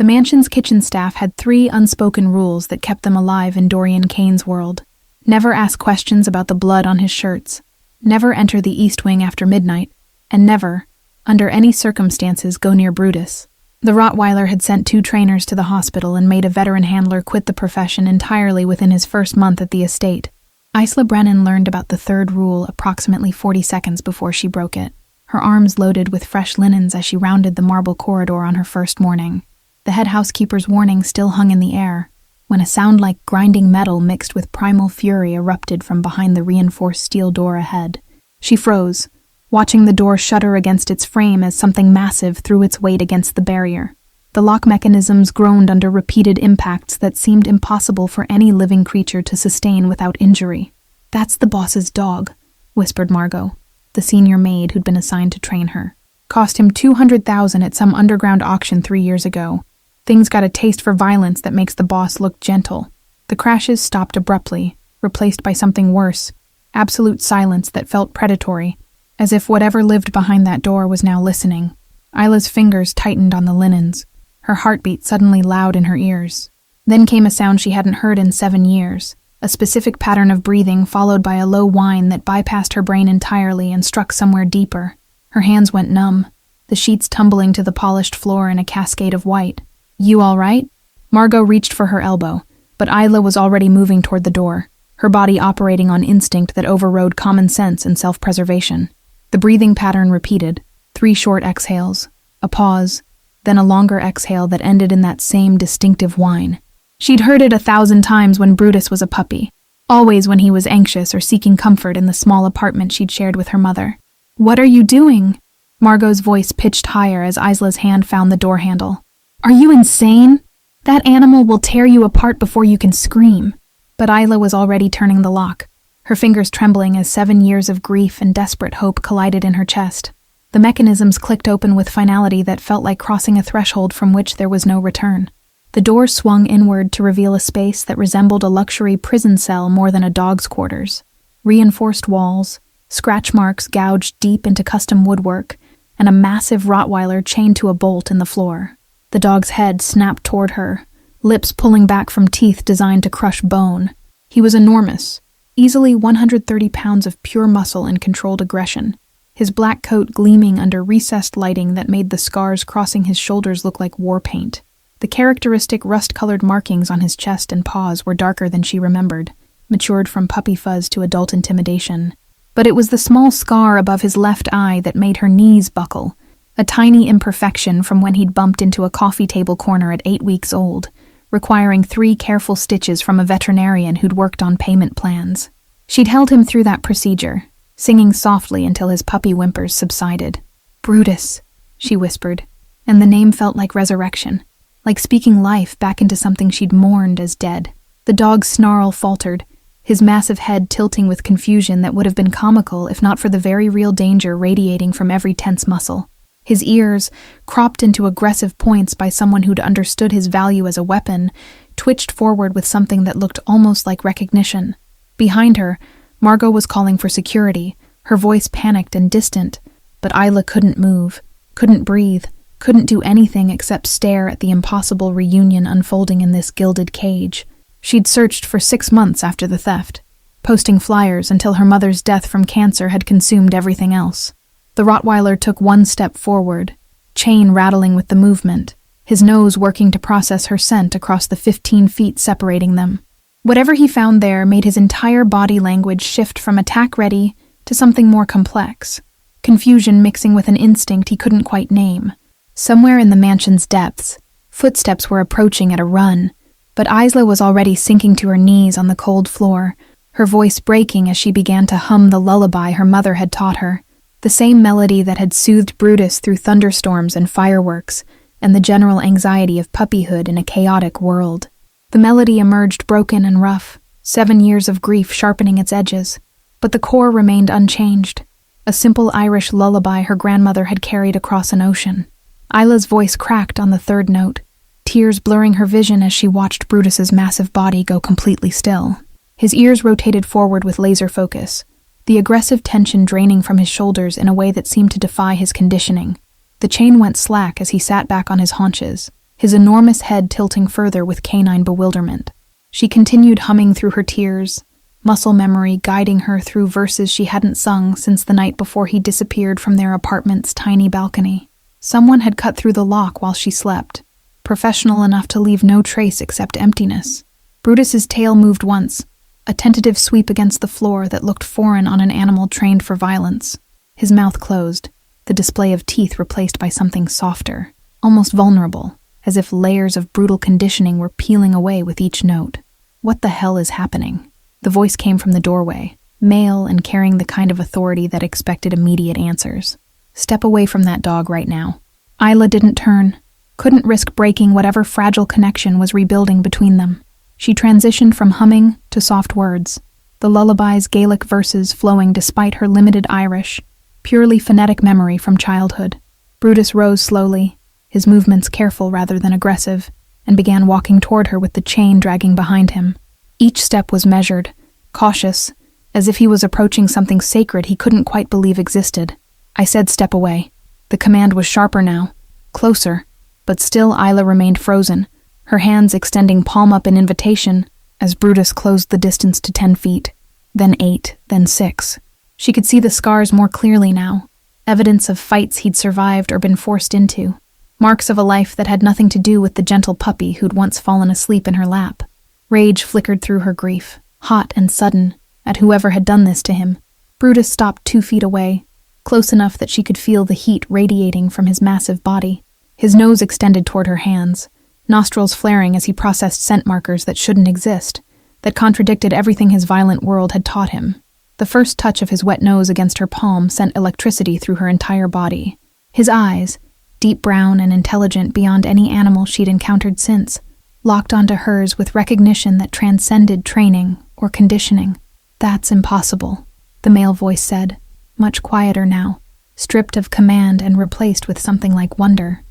The mansion's kitchen staff had 3 unspoken rules that kept them alive in Dorian Kane's world. Never ask questions about the blood on his shirts, never enter the East Wing after midnight, and never, under any circumstances, go near Brutus. The Rottweiler had sent 2 trainers to the hospital and made a veteran handler quit the profession entirely within his first month at the estate. Isla Brennan learned about the 3rd rule approximately 40 seconds before she broke it, her arms loaded with fresh linens as she rounded the marble corridor on her first morning. The head housekeeper's warning still hung in the air, when a sound like grinding metal mixed with primal fury erupted from behind the reinforced steel door ahead. She froze, watching the door shudder against its frame as something massive threw its weight against the barrier. The lock mechanisms groaned under repeated impacts that seemed impossible for any living creature to sustain without injury. "That's the boss's dog," whispered Margot, the senior maid who'd been assigned to train her. "Cost him $200,000 at some underground auction 3 years ago. Thing's got a taste for violence that makes the boss look gentle." The crashes stopped abruptly, replaced by something worse, absolute silence that felt predatory, as if whatever lived behind that door was now listening. Isla's fingers tightened on the linens, her heartbeat suddenly loud in her ears. Then came a sound she hadn't heard in 7 years, a specific pattern of breathing followed by a low whine that bypassed her brain entirely and struck somewhere deeper. Her hands went numb, the sheets tumbling to the polished floor in a cascade of white. "You all right?" Margot reached for her elbow, but Isla was already moving toward the door, her body operating on instinct that overrode common sense and self-preservation. The breathing pattern repeated, 3 short exhales, a pause, then a longer exhale that ended in that same distinctive whine. She'd heard it 1,000 times when Brutus was a puppy, always when he was anxious or seeking comfort in the small apartment she'd shared with her mother. "What are you doing?" Margot's voice pitched higher as Isla's hand found the door handle. "Are you insane? That animal will tear you apart before you can scream." But Isla was already turning the lock, her fingers trembling as 7 years of grief and desperate hope collided in her chest. The mechanisms clicked open with finality that felt like crossing a threshold from which there was no return. The door swung inward to reveal a space that resembled a luxury prison cell more than a dog's quarters. Reinforced walls, scratch marks gouged deep into custom woodwork, and a massive Rottweiler chained to a bolt in the floor. The dog's head snapped toward her, lips pulling back from teeth designed to crush bone. He was enormous, easily 130 pounds of pure muscle and controlled aggression, his black coat gleaming under recessed lighting that made the scars crossing his shoulders look like war paint. The characteristic rust-colored markings on his chest and paws were darker than she remembered, matured from puppy fuzz to adult intimidation. But it was the small scar above his left eye that made her knees buckle, a tiny imperfection from when he'd bumped into a coffee table corner at 8 weeks old, requiring 3 careful stitches from a veterinarian who'd worked on payment plans. She'd held him through that procedure, singing softly until his puppy whimpers subsided. "Brutus," she whispered, and the name felt like resurrection, like speaking life back into something she'd mourned as dead. The dog's snarl faltered, his massive head tilting with confusion that would have been comical if not for the very real danger radiating from every tense muscle. His ears, cropped into aggressive points by someone who'd understood his value as a weapon, twitched forward with something that looked almost like recognition. Behind her, Margot was calling for security, her voice panicked and distant, but Isla couldn't move, couldn't breathe, couldn't do anything except stare at the impossible reunion unfolding in this gilded cage. She'd searched for 6 months after the theft, posting flyers until her mother's death from cancer had consumed everything else. The Rottweiler took 1 step forward, chain rattling with the movement, his nose working to process her scent across the 15 feet separating them. Whatever he found there made his entire body language shift from attack-ready to something more complex, confusion mixing with an instinct he couldn't quite name. Somewhere in the mansion's depths, footsteps were approaching at a run, but Isla was already sinking to her knees on the cold floor, her voice breaking as she began to hum the lullaby her mother had taught her, the same melody that had soothed Brutus through thunderstorms and fireworks, and the general anxiety of puppyhood in a chaotic world. The melody emerged broken and rough, 7 years of grief sharpening its edges, but the core remained unchanged, a simple Irish lullaby her grandmother had carried across an ocean. Isla's voice cracked on the 3rd note, tears blurring her vision as she watched Brutus's massive body go completely still. His ears rotated forward with laser focus, the aggressive tension draining from his shoulders in a way that seemed to defy his conditioning. The chain went slack as he sat back on his haunches, his enormous head tilting further with canine bewilderment. She continued humming through her tears, muscle memory guiding her through verses she hadn't sung since the night before he disappeared from their apartment's tiny balcony. Someone had cut through the lock while she slept, professional enough to leave no trace except emptiness. Brutus's tail moved once, a tentative sweep against the floor that looked foreign on an animal trained for violence. His mouth closed, the display of teeth replaced by something softer, almost vulnerable, as if layers of brutal conditioning were peeling away with each note. What the hell is happening? The voice came from the doorway, male and carrying the kind of authority that expected immediate answers. Step away from that dog right now. Isla didn't turn, couldn't risk breaking whatever fragile connection was rebuilding between them. She transitioned from humming to soft words, the lullaby's Gaelic verses flowing despite her limited Irish, purely phonetic memory from childhood. Brutus rose slowly, his movements careful rather than aggressive, and began walking toward her with the chain dragging behind him. Each step was measured, cautious, as if he was approaching something sacred he couldn't quite believe existed. I said step away. The command was sharper now, closer, but still Isla remained frozen, her hands extending palm up in invitation as Brutus closed the distance to 10 feet, then 8, then 6. She could see the scars more clearly now, evidence of fights he'd survived or been forced into, marks of a life that had nothing to do with the gentle puppy who'd once fallen asleep in her lap. Rage flickered through her grief, hot and sudden, at whoever had done this to him. Brutus stopped 2 feet away, close enough that she could feel the heat radiating from his massive body. His nose extended toward her hands, nostrils flaring as he processed scent markers that shouldn't exist, that contradicted everything his violent world had taught him. The first touch of his wet nose against her palm sent electricity through her entire body. His eyes, deep brown and intelligent beyond any animal she'd encountered since, locked onto hers with recognition that transcended training or conditioning. "That's impossible," the male voice said, much quieter now, stripped of command and replaced with something like wonder.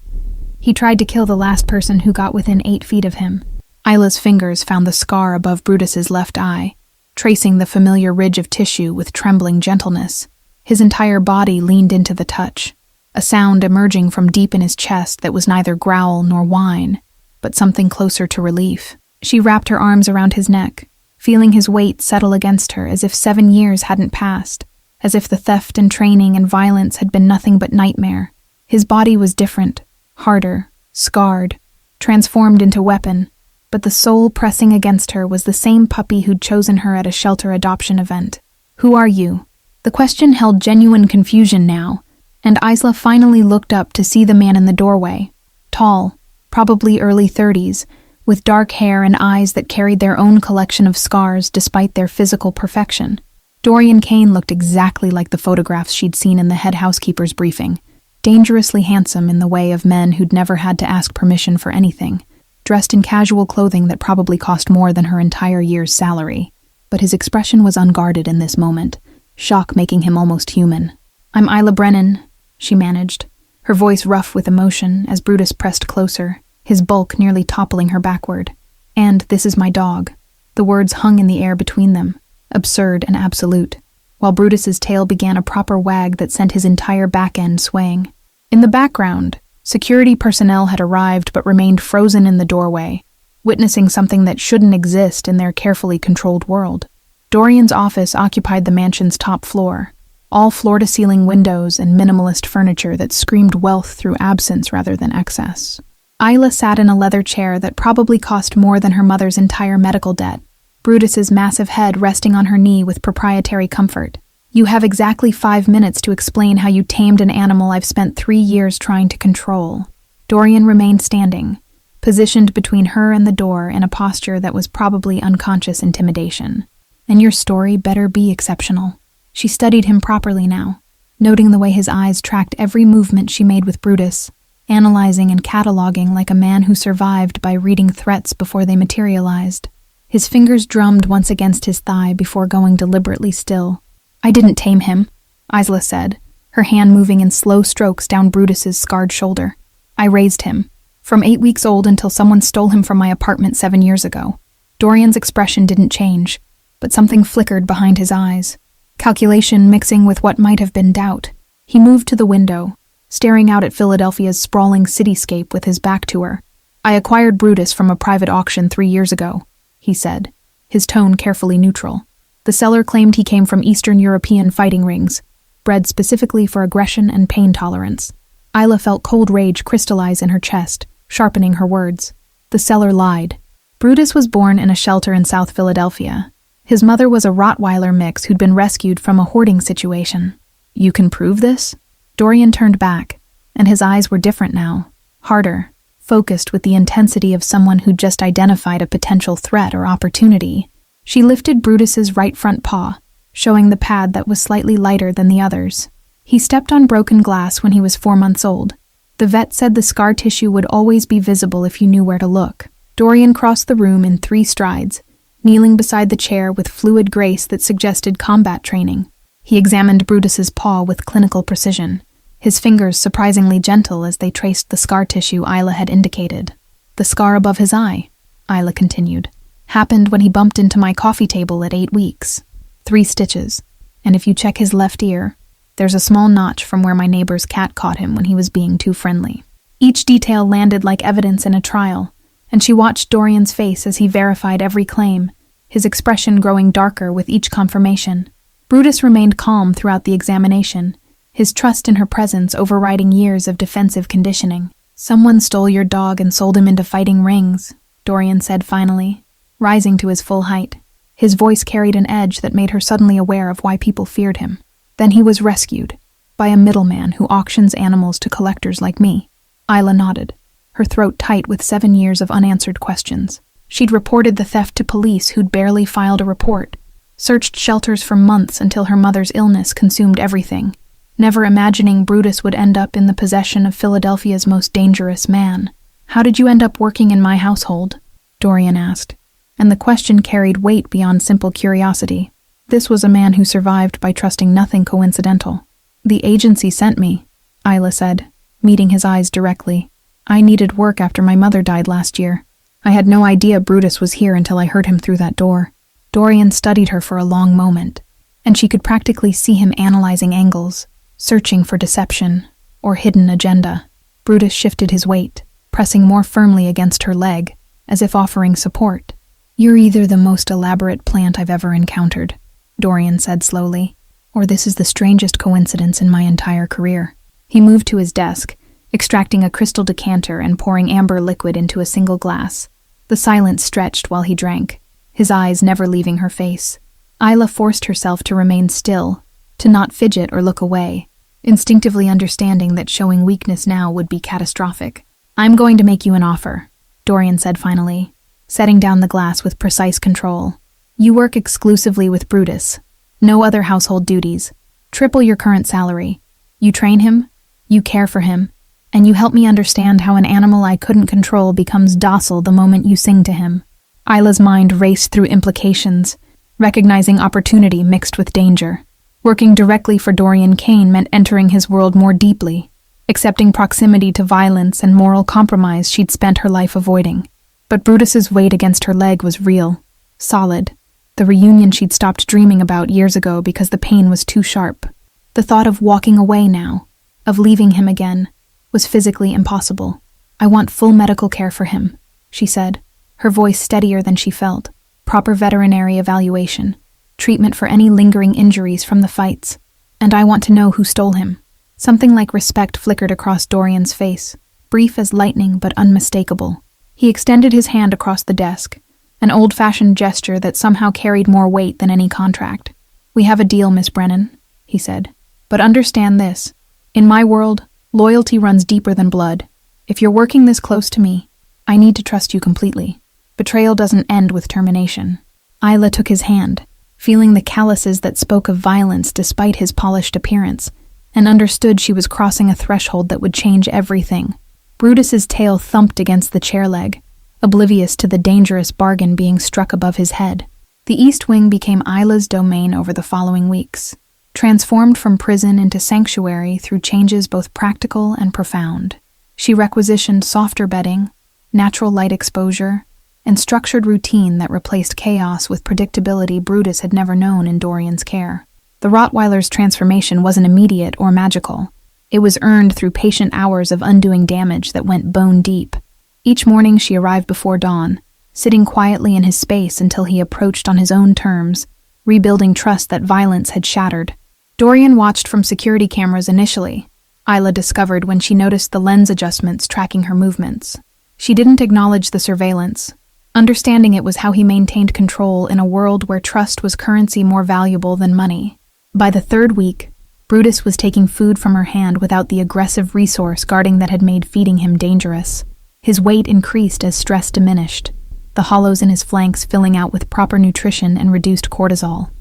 He tried to kill the last person who got within 8 feet of him. Isla's fingers found the scar above Brutus's left eye, tracing the familiar ridge of tissue with trembling gentleness. His entire body leaned into the touch, a sound emerging from deep in his chest that was neither growl nor whine, but something closer to relief. She wrapped her arms around his neck, feeling his weight settle against her as if 7 years hadn't passed, as if the theft and training and violence had been nothing but nightmare. His body was different, harder, scarred, transformed into weapon, but the soul pressing against her was the same puppy who'd chosen her at a shelter adoption event. "Who are you?" The question held genuine confusion now, and Isla finally looked up to see the man in the doorway, tall, probably early 30s, with dark hair and eyes that carried their own collection of scars despite their physical perfection. Dorian Kane looked exactly like the photographs she'd seen in the head housekeeper's briefing, dangerously handsome in the way of men who'd never had to ask permission for anything, dressed in casual clothing that probably cost more than her entire year's salary. But his expression was unguarded in this moment, shock making him almost human. "I'm Isla Brennan," she managed, her voice rough with emotion as Brutus pressed closer, his bulk nearly toppling her backward. "And this is my dog." The words hung in the air between them, absurd and absolute, while Brutus's tail began a proper wag that sent his entire back end swaying. In the background, security personnel had arrived but remained frozen in the doorway, witnessing something that shouldn't exist in their carefully controlled world. Dorian's office occupied the mansion's top floor, all floor-to-ceiling windows and minimalist furniture that screamed wealth through absence rather than excess. Isla sat in a leather chair that probably cost more than her mother's entire medical debt, Brutus's massive head resting on her knee with proprietary comfort. "You have exactly 5 minutes to explain how you tamed an animal I've spent 3 years trying to control." Dorian remained standing, positioned between her and the door in a posture that was probably unconscious intimidation. "And your story better be exceptional." She studied him properly now, noting the way his eyes tracked every movement she made with Brutus, analyzing and cataloging like a man who survived by reading threats before they materialized. His fingers drummed once against his thigh before going deliberately still. "I didn't tame him," Isla said, her hand moving in slow strokes down Brutus's scarred shoulder. "I raised him, from 8 weeks old until someone stole him from my apartment 7 years ago." Dorian's expression didn't change, but something flickered behind his eyes, calculation mixing with what might have been doubt. He moved to the window, staring out at Philadelphia's sprawling cityscape with his back to her, I acquired Brutus from a private auction 3 years ago, he said, his tone carefully neutral. The seller claimed he came from Eastern European fighting rings, bred specifically for aggression and pain tolerance. Isla felt cold rage crystallize in her chest, sharpening her words. The seller lied. Brutus was born in a shelter in South Philadelphia. His mother was a Rottweiler mix who'd been rescued from a hoarding situation. You can prove this? Dorian turned back, and his eyes were different now, harder, focused with the intensity of someone who'd just identified a potential threat or opportunity. She lifted Brutus's right front paw, showing the pad that was slightly lighter than the others. He stepped on broken glass when he was 4 months old. The vet said the scar tissue would always be visible if you knew where to look. Dorian crossed the room in 3 strides, kneeling beside the chair with fluid grace that suggested combat training. He examined Brutus's paw with clinical precision, his fingers surprisingly gentle as they traced the scar tissue Isla had indicated. The scar above his eye, Isla continued, happened when he bumped into my coffee table at 8 weeks. 3 stitches, and if you check his left ear, there's a small notch from where my neighbor's cat caught him when he was being too friendly. Each detail landed like evidence in a trial, and she watched Dorian's face as he verified every claim, his expression growing darker with each confirmation. Brutus remained calm throughout the examination, his trust in her presence overriding years of defensive conditioning. Someone stole your dog and sold him into fighting rings, Dorian said finally, rising to his full height. His voice carried an edge that made her suddenly aware of why people feared him. Then he was rescued, by a middleman who auctions animals to collectors like me. Isla nodded, her throat tight with 7 years of unanswered questions. She'd reported the theft to police who'd barely filed a report, searched shelters for months until her mother's illness consumed everything, never imagining Brutus would end up in the possession of Philadelphia's most dangerous man. How did you end up working in my household? Dorian asked, and the question carried weight beyond simple curiosity. This was a man who survived by trusting nothing coincidental. The agency sent me, Isla said, meeting his eyes directly. I needed work after my mother died last year. I had no idea Brutus was here until I heard him through that door. Dorian studied her for a long moment, and she could practically see him analyzing angles, searching for deception or hidden agenda. Brutus shifted his weight, pressing more firmly against her leg, as if offering support. You're either the most elaborate plant I've ever encountered, Dorian said slowly, or this is the strangest coincidence in my entire career. He moved to his desk, extracting a crystal decanter and pouring amber liquid into a single glass. The silence stretched while he drank, his eyes never leaving her face. Isla forced herself to remain still, to not fidget or look away, instinctively understanding that showing weakness now would be catastrophic. I'm going to make you an offer, Dorian said finally, setting down the glass with precise control. You work exclusively with Brutus. No other household duties. Triple your current salary. You train him, you care for him, and you help me understand how an animal I couldn't control becomes docile the moment you sing to him. Isla's mind raced through implications, recognizing opportunity mixed with danger. Working directly for Dorian Kane meant entering his world more deeply, accepting proximity to violence and moral compromise she'd spent her life avoiding. But Brutus's weight against her leg was real, solid, the reunion she'd stopped dreaming about years ago because the pain was too sharp. The thought of walking away now, of leaving him again, was physically impossible. I want full medical care for him, she said, her voice steadier than she felt. Proper veterinary evaluation, treatment for any lingering injuries from the fights, and I want to know who stole him. Something like respect flickered across Dorian's face, brief as lightning but unmistakable. He extended his hand across the desk, an old-fashioned gesture that somehow carried more weight than any contract. We have a deal, Miss Brennan, he said. But understand this. In my world, loyalty runs deeper than blood. If you're working this close to me, I need to trust you completely. Betrayal doesn't end with termination. Isla took his hand, feeling the calluses that spoke of violence despite his polished appearance, and understood she was crossing a threshold that would change everything. Brutus's tail thumped against the chair leg, oblivious to the dangerous bargain being struck above his head. The East Wing became Isla's domain over the following weeks, transformed from prison into sanctuary through changes both practical and profound. She requisitioned softer bedding, natural light exposure, and structured routine that replaced chaos with predictability Brutus had never known in Dorian's care. The Rottweiler's transformation wasn't immediate or magical. It was earned through patient hours of undoing damage that went bone deep. Each morning she arrived before dawn, sitting quietly in his space until he approached on his own terms, rebuilding trust that violence had shattered. Dorian watched from security cameras initially, Isla discovered when she noticed the lens adjustments tracking her movements. She didn't acknowledge the surveillance. Understanding it was how he maintained control in a world where trust was currency more valuable than money. By the third week, Brutus was taking food from her hand without the aggressive resource guarding that had made feeding him dangerous. His weight increased as stress diminished, the hollows in his flanks filling out with proper nutrition and reduced cortisol.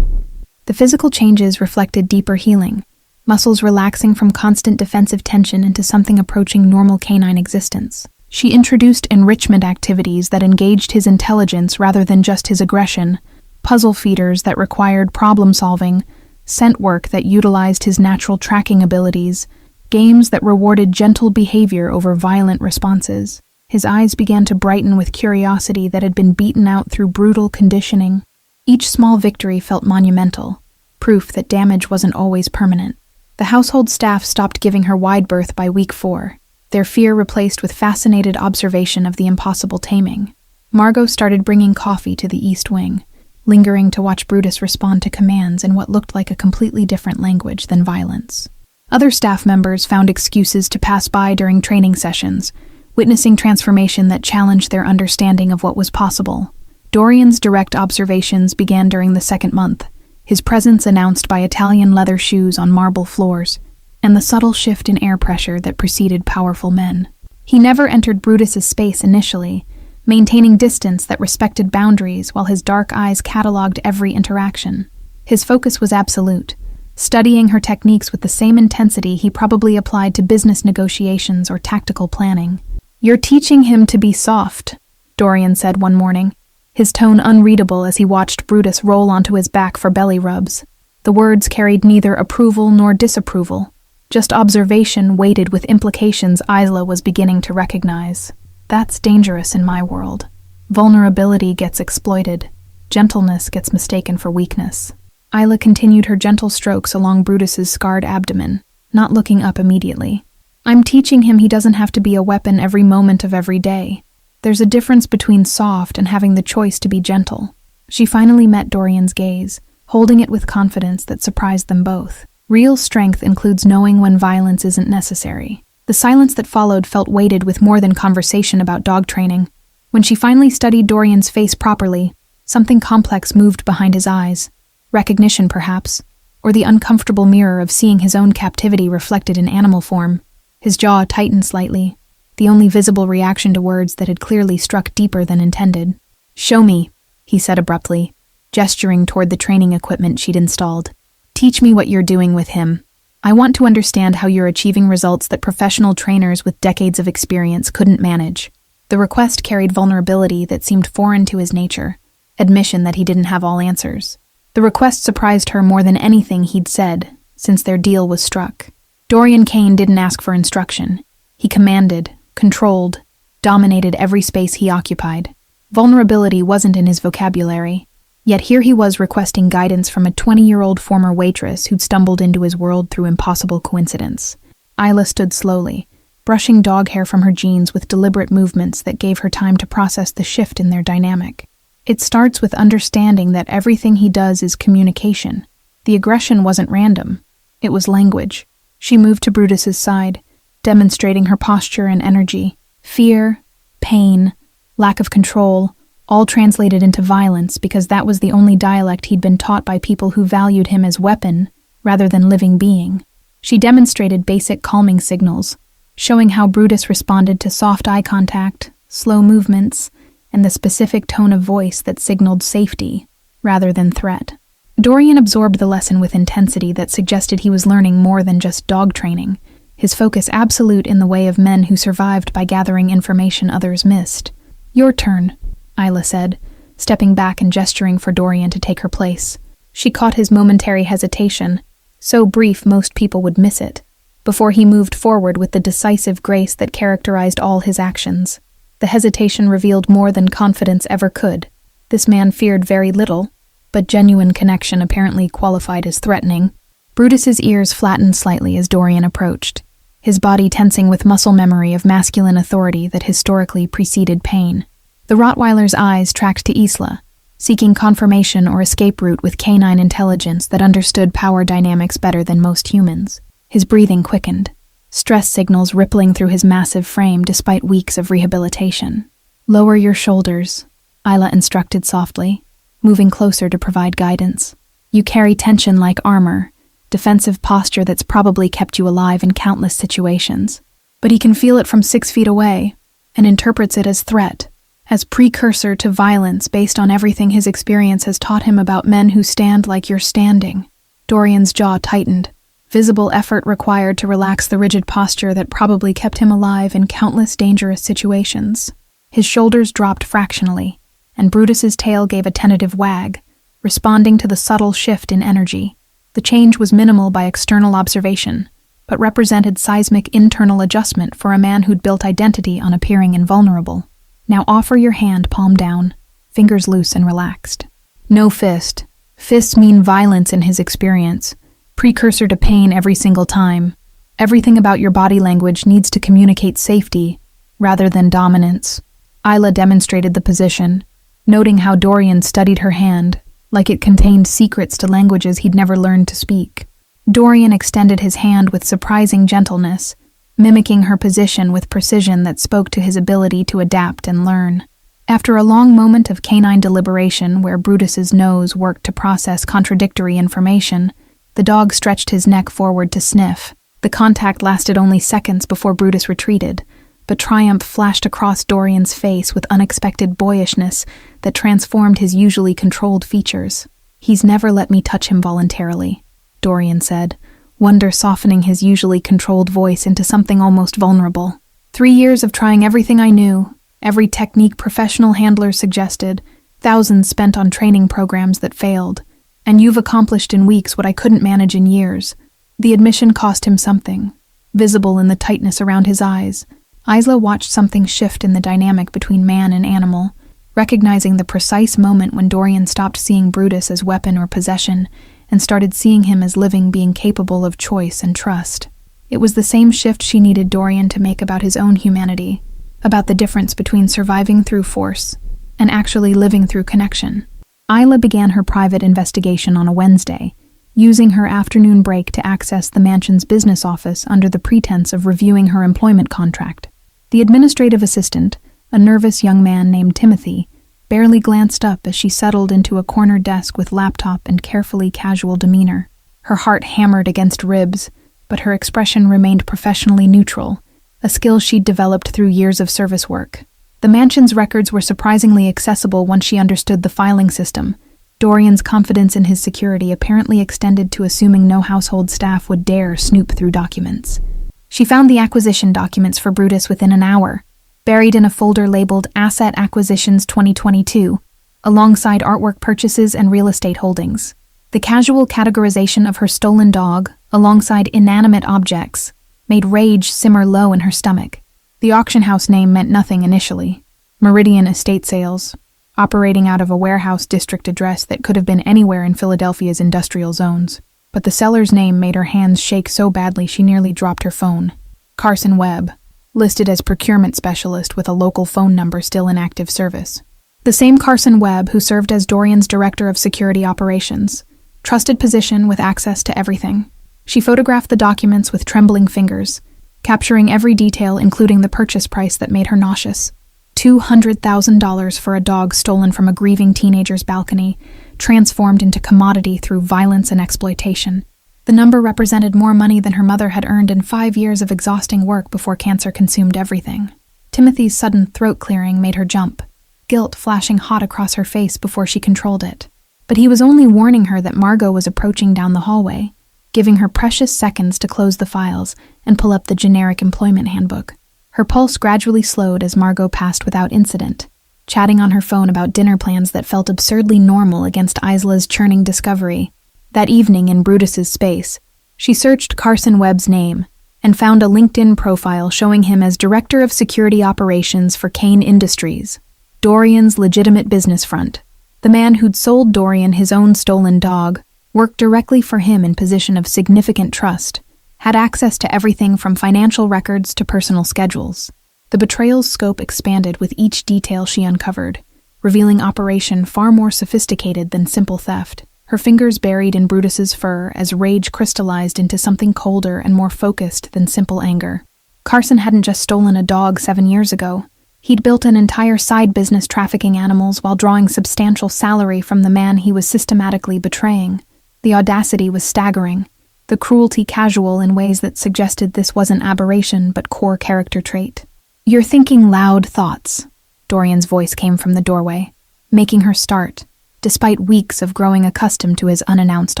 The physical changes reflected deeper healing, muscles relaxing from constant defensive tension into something approaching normal canine existence. She introduced enrichment activities that engaged his intelligence rather than just his aggression, puzzle feeders that required problem-solving, scent work that utilized his natural tracking abilities, games that rewarded gentle behavior over violent responses. His eyes began to brighten with curiosity that had been beaten out through brutal conditioning. Each small victory felt monumental, proof that damage wasn't always permanent. The household staff stopped giving her wide berth by week 4, their fear replaced with fascinated observation of the impossible taming. Margot started bringing coffee to the East Wing, lingering to watch Brutus respond to commands in what looked like a completely different language than violence. Other staff members found excuses to pass by during training sessions, witnessing transformation that challenged their understanding of what was possible. Dorian's direct observations began during the 2nd month, his presence announced by Italian leather shoes on marble floors, and the subtle shift in air pressure that preceded powerful men. He never entered Brutus's space initially, maintaining distance that respected boundaries while his dark eyes catalogued every interaction. His focus was absolute, studying her techniques with the same intensity he probably applied to business negotiations or tactical planning. "You're teaching him to be soft," Dorian said one morning, his tone unreadable as he watched Brutus roll onto his back for belly rubs. The words carried neither approval nor disapproval, just observation weighted with implications Isla was beginning to recognize. That's dangerous in my world. Vulnerability gets exploited. Gentleness gets mistaken for weakness. Isla continued her gentle strokes along Brutus's scarred abdomen, not looking up immediately. "I'm teaching him he doesn't have to be a weapon every moment of every day. There's a difference between soft and having the choice to be gentle." She finally met Dorian's gaze, holding it with confidence that surprised them both. Real strength includes knowing when violence isn't necessary. The silence that followed felt weighted with more than conversation about dog training. When she finally studied Dorian's face properly, something complex moved behind his eyes. Recognition, perhaps, or the uncomfortable mirror of seeing his own captivity reflected in animal form. His jaw tightened slightly, the only visible reaction to words that had clearly struck deeper than intended. "Show me," he said abruptly, gesturing toward the training equipment she'd installed. "Teach me what you're doing with him. I want to understand how you're achieving results that professional trainers with decades of experience couldn't manage." The request carried vulnerability that seemed foreign to his nature, admission that he didn't have all answers. The request surprised her more than anything he'd said since their deal was struck. Dorian Kane didn't ask for instruction. He commanded, controlled, dominated every space he occupied. Vulnerability wasn't in his vocabulary, yet here he was requesting guidance from a 20-year-old former waitress who'd stumbled into his world through impossible coincidence. Isla stood slowly, brushing dog hair from her jeans with deliberate movements that gave her time to process the shift in their dynamic. It starts with understanding that everything he does is communication. The aggression wasn't random. It was language. She moved to Brutus's side, demonstrating her posture and energy. Fear, pain, lack of control, all translated into violence because that was the only dialect he'd been taught by people who valued him as weapon rather than living being. She demonstrated basic calming signals, showing how Brutus responded to soft eye contact, slow movements, and the specific tone of voice that signaled safety rather than threat. Dorian absorbed the lesson with intensity that suggested he was learning more than just dog training, his focus absolute in the way of men who survived by gathering information others missed. "Your turn," Isla said, stepping back and gesturing for Dorian to take her place. She caught his momentary hesitation, so brief most people would miss it, before he moved forward with the decisive grace that characterized all his actions. The hesitation revealed more than confidence ever could. This man feared very little, but genuine connection apparently qualified as threatening. Brutus's ears flattened slightly as Dorian approached, his body tensing with muscle memory of masculine authority that historically preceded pain. The Rottweiler's eyes tracked to Isla, seeking confirmation or escape route with canine intelligence that understood power dynamics better than most humans. His breathing quickened, stress signals rippling through his massive frame despite weeks of rehabilitation. "Lower your shoulders," Isla instructed softly, moving closer to provide guidance. "You carry tension like armor, defensive posture that's probably kept you alive in countless situations." But he can feel it from 6 feet away and interprets it as threat, as precursor to violence based on everything his experience has taught him about men who stand like you're standing. Dorian's jaw tightened, visible effort required to relax the rigid posture that probably kept him alive in countless dangerous situations. His shoulders dropped fractionally, and Brutus's tail gave a tentative wag, responding to the subtle shift in energy. The change was minimal by external observation, but represented seismic internal adjustment for a man who'd built identity on appearing invulnerable. "Now offer your hand palm down, fingers loose and relaxed." No fist. Fists mean violence in his experience, precursor to pain every single time. Everything about your body language needs to communicate safety, rather than dominance. Isla demonstrated the position, noting how Dorian studied her hand, like it contained secrets to languages he'd never learned to speak. Dorian extended his hand with surprising gentleness, mimicking her position with precision that spoke to his ability to adapt and learn. After a long moment of canine deliberation where Brutus's nose worked to process contradictory information, the dog stretched his neck forward to sniff. The contact lasted only seconds before Brutus retreated, but triumph flashed across Dorian's face with unexpected boyishness that transformed his usually controlled features. "He's never let me touch him voluntarily," Dorian said, wonder softening his usually controlled voice into something almost vulnerable. 3 years of trying everything I knew, every technique professional handlers suggested, thousands spent on training programs that failed, and you've accomplished in weeks what I couldn't manage in years." The admission cost him something, visible in the tightness around his eyes. Isla watched something shift in the dynamic between man and animal, recognizing the precise moment when Dorian stopped seeing Brutus as weapon or possession and started seeing him as living being capable of choice and trust. It was the same shift she needed Dorian to make about his own humanity, about the difference between surviving through force and actually living through connection. Isla began her private investigation on a Wednesday, using her afternoon break to access the mansion's business office under the pretense of reviewing her employment contract. The administrative assistant, a nervous young man named Timothy, barely glanced up as she settled into a corner desk with laptop and carefully casual demeanor. Her heart hammered against ribs, but her expression remained professionally neutral, a skill she'd developed through years of service work. The mansion's records were surprisingly accessible once she understood the filing system. Dorian's confidence in his security apparently extended to assuming no household staff would dare snoop through documents. She found the acquisition documents for Brutus within an hour, buried in a folder labeled Asset Acquisitions 2022, alongside artwork purchases and real estate holdings. The casual categorization of her stolen dog, alongside inanimate objects, made rage simmer low in her stomach. The auction house name meant nothing initially. Meridian Estate Sales, operating out of a warehouse district address that could have been anywhere in Philadelphia's industrial zones. But the seller's name made her hands shake so badly she nearly dropped her phone. Carson Webb, listed as procurement specialist with a local phone number still in active service. The same Carson Webb who served as Dorian's director of security operations. Trusted position with access to everything. She photographed the documents with trembling fingers, capturing every detail including the purchase price that made her nauseous. $200,000 for a dog stolen from a grieving teenager's balcony, transformed into commodity through violence and exploitation. The number represented more money than her mother had earned in 5 years of exhausting work before cancer consumed everything. Timothy's sudden throat clearing made her jump, guilt flashing hot across her face before she controlled it. But he was only warning her that Margot was approaching down the hallway, giving her precious seconds to close the files and pull up the generic employment handbook. Her pulse gradually slowed as Margot passed without incident, chatting on her phone about dinner plans that felt absurdly normal against Isla's churning discovery. That evening in Brutus's space, she searched Carson Webb's name and found a LinkedIn profile showing him as Director of Security Operations for Kane Industries, Dorian's legitimate business front. The man who'd sold Dorian his own stolen dog worked directly for him in position of significant trust, had access to everything from financial records to personal schedules. The betrayal's scope expanded with each detail she uncovered, revealing operation far more sophisticated than simple theft. Her fingers buried in Brutus's fur as rage crystallized into something colder and more focused than simple anger. Carson hadn't just stolen a dog 7 years ago. He'd built an entire side business trafficking animals while drawing substantial salary from the man he was systematically betraying. The audacity was staggering, the cruelty casual in ways that suggested this wasn't aberration but core character trait. "You're thinking loud thoughts," Dorian's voice came from the doorway, making her start, despite weeks of growing accustomed to his unannounced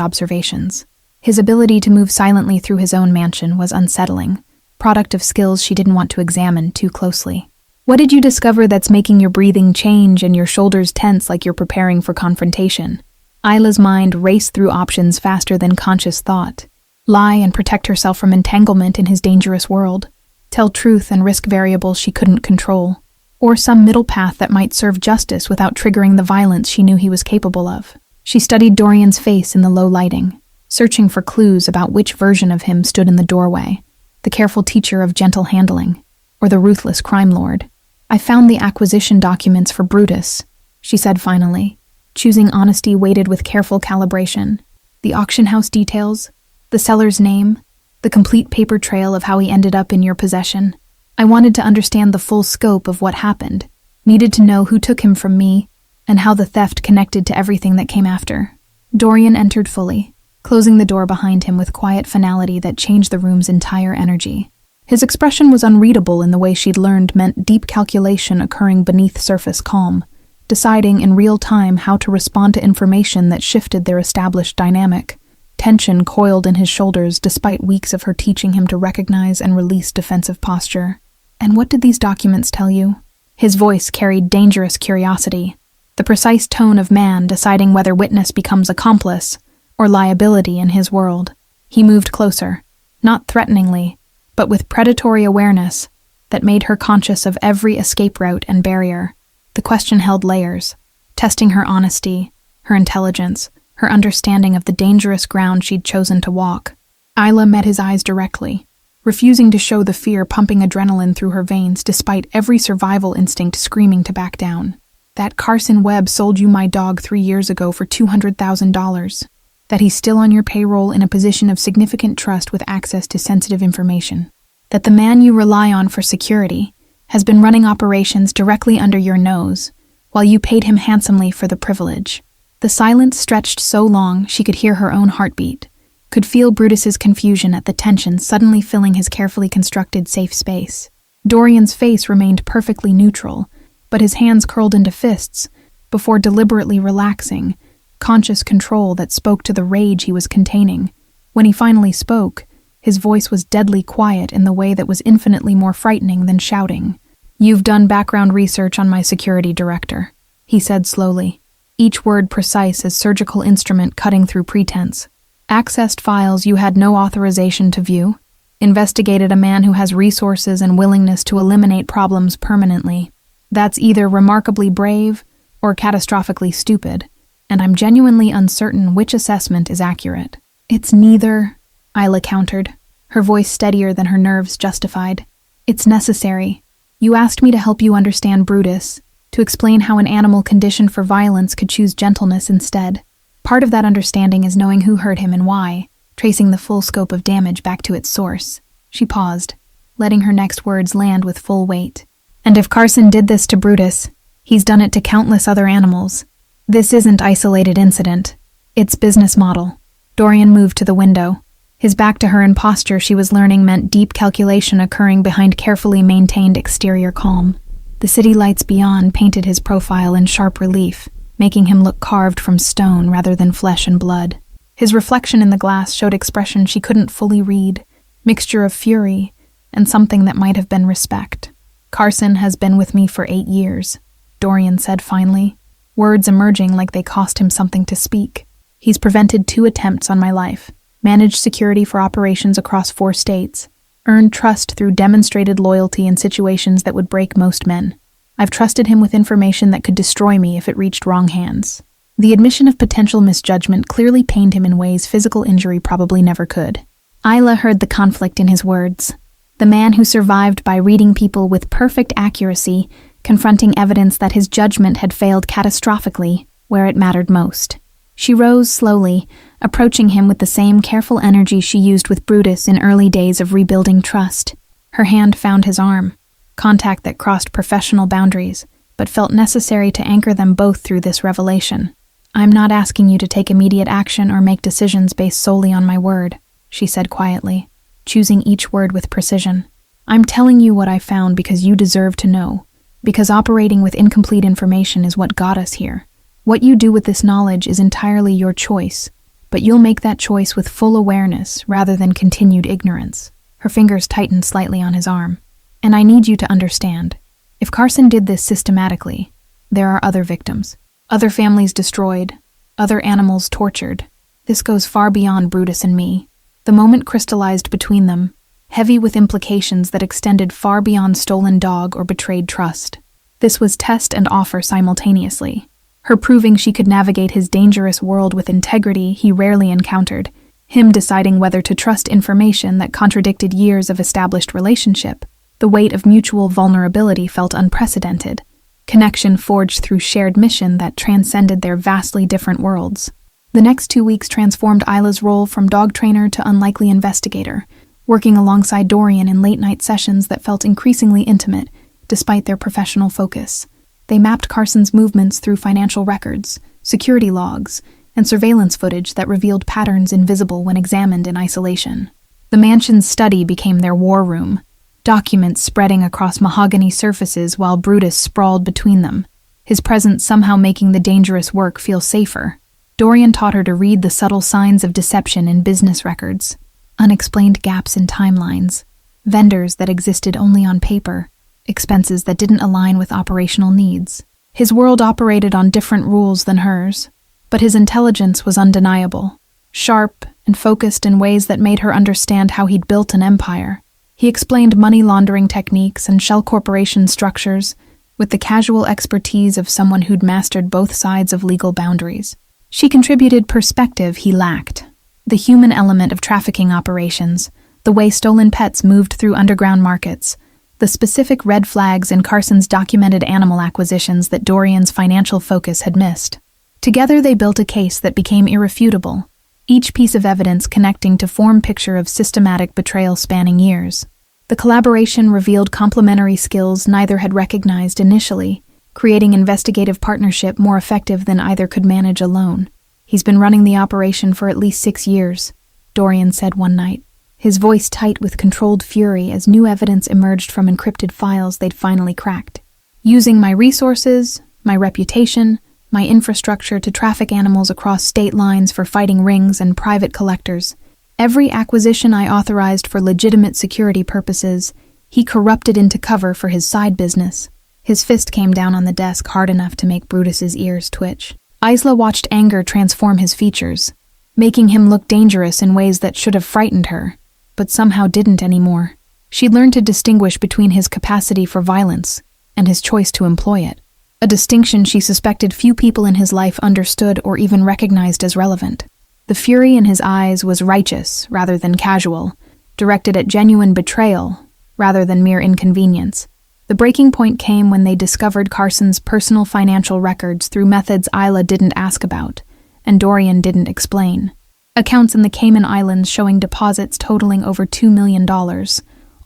observations. His ability to move silently through his own mansion was unsettling, product of skills she didn't want to examine too closely. "What did you discover that's making your breathing change and your shoulders tense like you're preparing for confrontation?" Isla's mind raced through options faster than conscious thought. Lie and protect herself from entanglement in his dangerous world. Tell truth and risk variables she couldn't control. Or some middle path that might serve justice without triggering the violence she knew he was capable of. She studied Dorian's face in the low lighting, searching for clues about which version of him stood in the doorway. The careful teacher of gentle handling, or the ruthless crime lord. "I found the acquisition documents for Brutus," she said finally, choosing honesty weighted with careful calibration. "The auction house details, the seller's name, the complete paper trail of how he ended up in your possession. I wanted to understand the full scope of what happened, needed to know who took him from me, and how the theft connected to everything that came after." Dorian entered fully, closing the door behind him with quiet finality that changed the room's entire energy. His expression was unreadable in the way she'd learned meant deep calculation occurring beneath surface calm, deciding in real time how to respond to information that shifted their established dynamic. Tension coiled in his shoulders despite weeks of her teaching him to recognize and release defensive posture. "And what did these documents tell you?" His voice carried dangerous curiosity, the precise tone of man deciding whether witness becomes accomplice or liability in his world. He moved closer, not threateningly, but with predatory awareness that made her conscious of every escape route and barrier. The question held layers, testing her honesty, her intelligence, her understanding of the dangerous ground she'd chosen to walk. Isla met his eyes directly, refusing to show the fear pumping adrenaline through her veins despite every survival instinct screaming to back down. "That Carson Webb sold you my dog 3 years ago for $200,000. That he's still on your payroll in a position of significant trust with access to sensitive information. That the man you rely on for security has been running operations directly under your nose, while you paid him handsomely for the privilege." The silence stretched so long she could hear her own heartbeat, could feel Brutus's confusion at the tension suddenly filling his carefully constructed safe space. Dorian's face remained perfectly neutral, but his hands curled into fists before deliberately relaxing, conscious control that spoke to the rage he was containing. When he finally spoke, his voice was deadly quiet in the way that was infinitely more frightening than shouting. "You've done background research on my security director," he said slowly, each word precise as surgical instrument cutting through pretense. "Accessed files you had no authorization to view. Investigated a man who has resources and willingness to eliminate problems permanently. That's either remarkably brave or catastrophically stupid, and I'm genuinely uncertain which assessment is accurate." "It's neither," Isla countered, her voice steadier than her nerves justified. "It's necessary. You asked me to help you understand Brutus, to explain how an animal conditioned for violence could choose gentleness instead. Part of that understanding is knowing who hurt him and why, tracing the full scope of damage back to its source." She paused, letting her next words land with full weight. "And if Carson did this to Brutus, he's done it to countless other animals. This isn't isolated incident. It's business model." Dorian moved to the window, his back to her in posture she was learning meant deep calculation occurring behind carefully maintained exterior calm. The city lights beyond painted his profile in sharp relief, making him look carved from stone rather than flesh and blood. His reflection in the glass showed expression she couldn't fully read, mixture of fury and something that might have been respect. "Carson has been with me for 8 years, Dorian said finally, words emerging like they cost him something to speak. "He's prevented 2 attempts on my life, managed security for operations across 4 states, earned trust through demonstrated loyalty in situations that would break most men. I've trusted him with information that could destroy me if it reached wrong hands." The admission of potential misjudgment clearly pained him in ways physical injury probably never could. Isla heard the conflict in his words. The man who survived by reading people with perfect accuracy, confronting evidence that his judgment had failed catastrophically where it mattered most. She rose slowly, approaching him with the same careful energy she used with Brutus in early days of rebuilding trust. Her hand found his arm, contact that crossed professional boundaries, but felt necessary to anchor them both through this revelation. "I'm not asking you to take immediate action or make decisions based solely on my word," she said quietly, choosing each word with precision. "I'm telling you what I found because you deserve to know, because operating with incomplete information is what got us here. What you do with this knowledge is entirely your choice, but you'll make that choice with full awareness rather than continued ignorance." Her fingers tightened slightly on his arm. "And I need you to understand. If Carson did this systematically, there are other victims, other families destroyed, other animals tortured. This goes far beyond Brutus and me." The moment crystallized between them, heavy with implications that extended far beyond stolen dog or betrayed trust. This was test and offer simultaneously. Her proving she could navigate his dangerous world with integrity he rarely encountered, him deciding whether to trust information that contradicted years of established relationship. The weight of mutual vulnerability felt unprecedented, connection forged through shared mission that transcended their vastly different worlds. The next 2 weeks transformed Isla's role from dog trainer to unlikely investigator, working alongside Dorian in late-night sessions that felt increasingly intimate, despite their professional focus. They mapped Carson's movements through financial records, security logs, and surveillance footage that revealed patterns invisible when examined in isolation. The mansion's study became their war room, documents spreading across mahogany surfaces while Brutus sprawled between them, his presence somehow making the dangerous work feel safer. Dorian taught her to read the subtle signs of deception in business records, unexplained gaps in timelines, vendors that existed only on paper, expenses that didn't align with operational needs. His world operated on different rules than hers, but his intelligence was undeniable, sharp and focused in ways that made her understand how he'd built an empire. He explained money laundering techniques and shell corporation structures with the casual expertise of someone who'd mastered both sides of legal boundaries. She contributed perspective he lacked, the human element of trafficking operations, the way stolen pets moved through underground markets, the specific red flags in Carson's documented animal acquisitions that Dorian's financial focus had missed. Together they built a case that became irrefutable, each piece of evidence connecting to form picture of systematic betrayal spanning years. The collaboration revealed complementary skills neither had recognized initially, creating investigative partnership more effective than either could manage alone. "He's been running the operation for at least 6 years, Dorian said one night, his voice tight with controlled fury as new evidence emerged from encrypted files they'd finally cracked. "Using my resources, my reputation, my infrastructure to traffic animals across state lines for fighting rings and private collectors. Every acquisition I authorized for legitimate security purposes, he corrupted into cover for his side business." His fist came down on the desk hard enough to make Brutus's ears twitch. Isla watched anger transform his features, making him look dangerous in ways that should have frightened her, but somehow didn't anymore. She'd learned to distinguish between his capacity for violence and his choice to employ it, a distinction she suspected few people in his life understood or even recognized as relevant. The fury in his eyes was righteous rather than casual, directed at genuine betrayal rather than mere inconvenience. The breaking point came when they discovered Carson's personal financial records through methods Isla didn't ask about, and Dorian didn't explain. Accounts in the Cayman Islands showing deposits totaling over $2 million,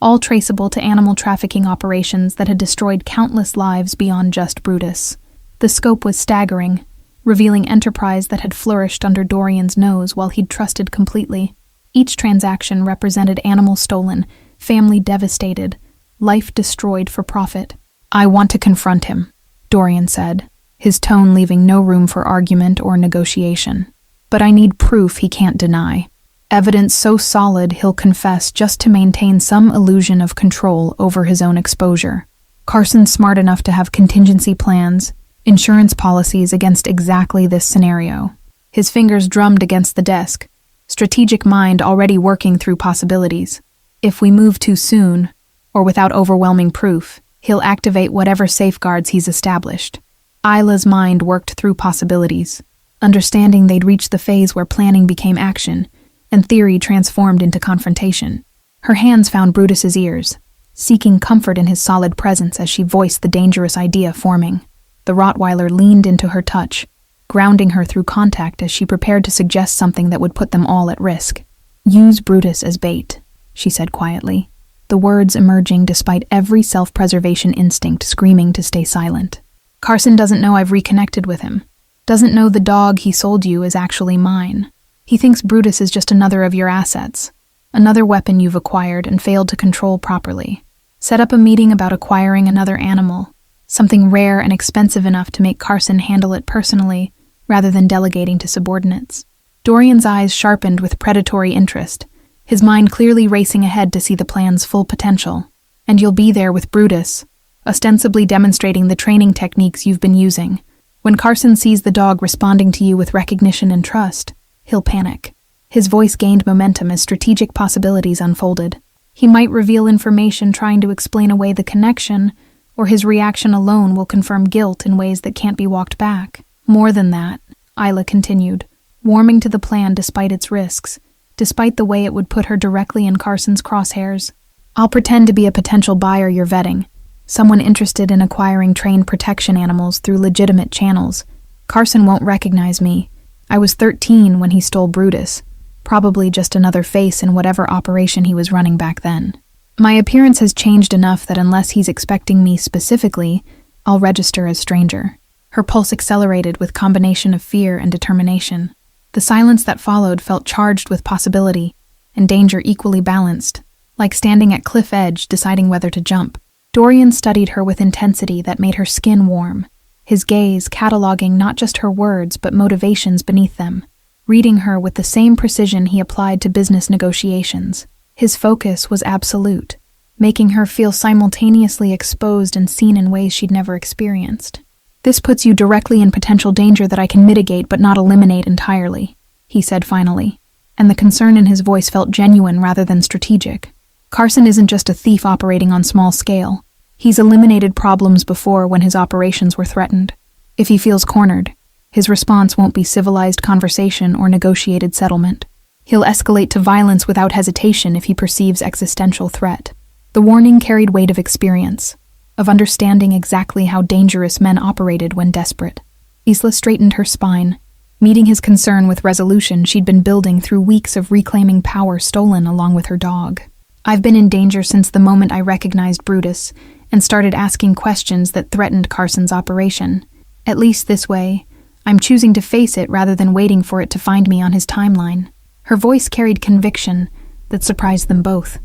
all traceable to animal trafficking operations that had destroyed countless lives beyond just Brutus. The scope was staggering, revealing enterprise that had flourished under Dorian's nose while he'd trusted completely. Each transaction represented animal stolen, family devastated, life destroyed for profit. "I want to confront him," Dorian said, his tone leaving no room for argument or negotiation. "But I need proof he can't deny. Evidence so solid he'll confess just to maintain some illusion of control over his own exposure. Carson's smart enough to have contingency plans, insurance policies against exactly this scenario." His fingers drummed against the desk, strategic mind already working through possibilities. "If we move too soon, or without overwhelming proof, he'll activate whatever safeguards he's established." Isla's mind worked through possibilities, understanding they'd reached the phase where planning became action, and theory transformed into confrontation. Her hands found Brutus's ears, seeking comfort in his solid presence as she voiced the dangerous idea forming. The Rottweiler leaned into her touch, grounding her through contact as she prepared to suggest something that would put them all at risk. "Use Brutus as bait," she said quietly, the words emerging despite every self-preservation instinct screaming to stay silent. "Carson doesn't know I've reconnected with him. Doesn't know the dog he sold you is actually mine. He thinks Brutus is just another of your assets, another weapon you've acquired and failed to control properly. Set up a meeting about acquiring another animal, something rare and expensive enough to make Carson handle it personally rather than delegating to subordinates." Dorian's eyes sharpened with predatory interest, his mind clearly racing ahead to see the plan's full potential. "And you'll be there with Brutus, ostensibly demonstrating the training techniques you've been using. When Carson sees the dog responding to you with recognition and trust, he'll panic." His voice gained momentum as strategic possibilities unfolded. He might reveal information trying to explain away the connection, or his reaction alone will confirm guilt in ways that can't be walked back. "More than that," Isla continued, warming to the plan despite its risks, despite the way it would put her directly in Carson's crosshairs. "I'll pretend to be a potential buyer you're vetting, someone interested in acquiring trained protection animals through legitimate channels. Carson won't recognize me. I was 13 when he stole Brutus, probably just another face in whatever operation he was running back then. My appearance has changed enough that unless he's expecting me specifically, I'll register as stranger." Her pulse accelerated with combination of fear and determination. The silence that followed felt charged with possibility, and danger equally balanced, like standing at cliff edge deciding whether to jump. Dorian studied her with intensity that made her skin warm, his gaze cataloging not just her words but motivations beneath them, reading her with the same precision he applied to business negotiations. His focus was absolute, making her feel simultaneously exposed and seen in ways she'd never experienced. "This puts you directly in potential danger that I can mitigate but not eliminate entirely," he said finally, and the concern in his voice felt genuine rather than strategic. "Carson isn't just a thief operating on small scale. He's eliminated problems before when his operations were threatened. If he feels cornered, his response won't be civilized conversation or negotiated settlement. He'll escalate to violence without hesitation if he perceives existential threat." The warning carried weight of experience, of understanding exactly how dangerous men operated when desperate. Isla straightened her spine, meeting his concern with resolution she'd been building through weeks of reclaiming power stolen along with her dog. "I've been in danger since the moment I recognized Brutus and started asking questions that threatened Carson's operation. At least this way, I'm choosing to face it rather than waiting for it to find me on his timeline." Her voice carried conviction that surprised them both.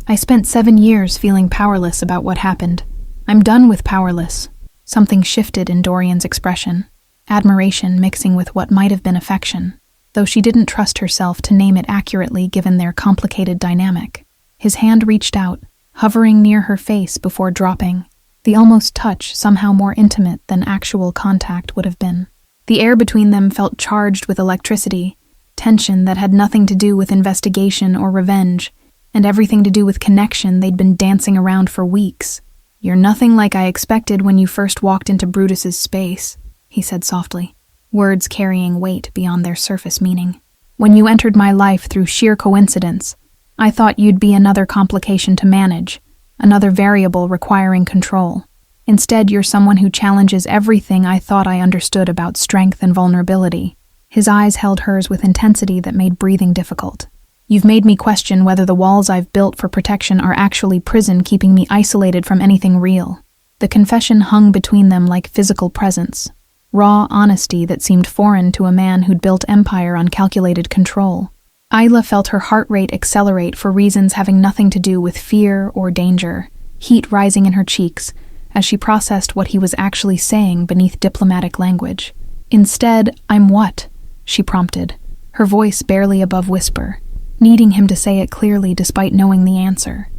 "I spent 7 years feeling powerless about what happened. I'm done with powerless." Something shifted in Dorian's expression, admiration mixing with what might have been affection, though she didn't trust herself to name it accurately given their complicated dynamic. His hand reached out, hovering near her face before dropping, the almost touch somehow more intimate than actual contact would have been. The air between them felt charged with electricity, tension that had nothing to do with investigation or revenge, and everything to do with connection they'd been dancing around for weeks. "You're nothing like I expected when you first walked into Brutus's space," he said softly, words carrying weight beyond their surface meaning. "When you entered my life through sheer coincidence, I thought you'd be another complication to manage, another variable requiring control. Instead, you're someone who challenges everything I thought I understood about strength and vulnerability." His eyes held hers with intensity that made breathing difficult. "You've made me question whether the walls I've built for protection are actually prison keeping me isolated from anything real." The confession hung between them like physical presence, raw honesty that seemed foreign to a man who'd built empire on calculated control. Isla felt her heart rate accelerate for reasons having nothing to do with fear or danger, heat rising in her cheeks as she processed what he was actually saying beneath diplomatic language. "Instead, I'm what?" she prompted, her voice barely above whisper, needing him to say it clearly despite knowing the answer.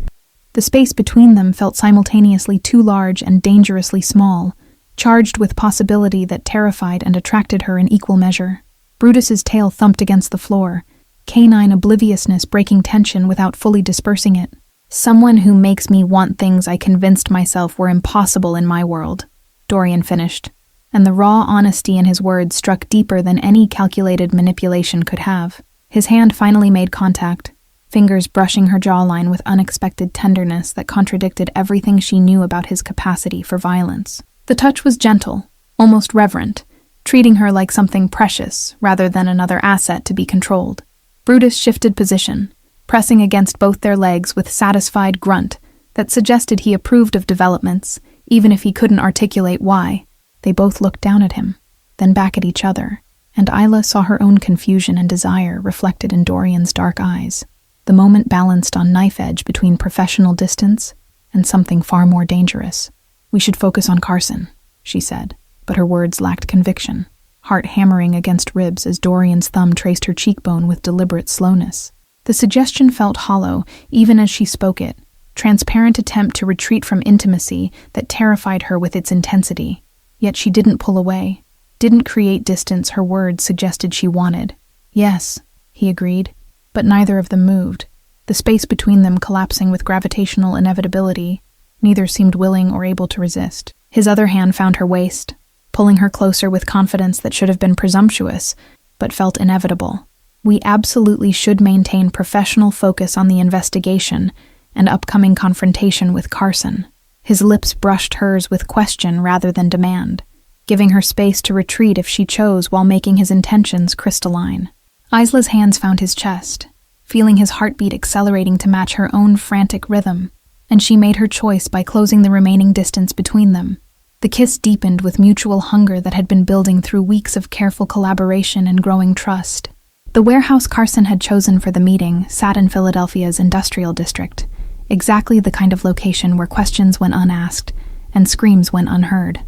The space between them felt simultaneously too large and dangerously small, charged with possibility that terrified and attracted her in equal measure. Brutus's tail thumped against the floor, canine obliviousness breaking tension without fully dispersing it. "Someone who makes me want things I convinced myself were impossible in my world," Dorian finished, and the raw honesty in his words struck deeper than any calculated manipulation could have. His hand finally made contact, fingers brushing her jawline with unexpected tenderness that contradicted everything she knew about his capacity for violence. The touch was gentle, almost reverent, treating her like something precious rather than another asset to be controlled. Brutus shifted position, pressing against both their legs with satisfied grunt that suggested he approved of developments, even if he couldn't articulate why. They both looked down at him, then back at each other, and Isla saw her own confusion and desire reflected in Dorian's dark eyes. The moment balanced on knife edge between professional distance and something far more dangerous. "We should focus on Carson," she said, but her words lacked conviction, heart hammering against ribs as Dorian's thumb traced her cheekbone with deliberate slowness. The suggestion felt hollow, even as she spoke it, transparent attempt to retreat from intimacy that terrified her with its intensity. Yet she didn't pull away, didn't create distance her words suggested she wanted. "Yes," he agreed, but neither of them moved, the space between them collapsing with gravitational inevitability. Neither seemed willing or able to resist. His other hand found her waist, pulling her closer with confidence that should have been presumptuous, but felt inevitable. "We absolutely should maintain professional focus on the investigation and upcoming confrontation with Carson." His lips brushed hers with question rather than demand, giving her space to retreat if she chose while making his intentions crystalline. Isla's hands found his chest, feeling his heartbeat accelerating to match her own frantic rhythm, and she made her choice by closing the remaining distance between them. The kiss deepened with mutual hunger that had been building through weeks of careful collaboration and growing trust. The warehouse Carson had chosen for the meeting sat in Philadelphia's industrial district, exactly the kind of location where questions went unasked and screams went unheard.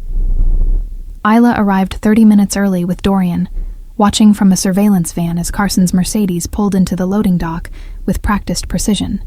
Isla arrived 30 minutes early with Dorian, watching from a surveillance van as Carson's Mercedes pulled into the loading dock with practiced precision.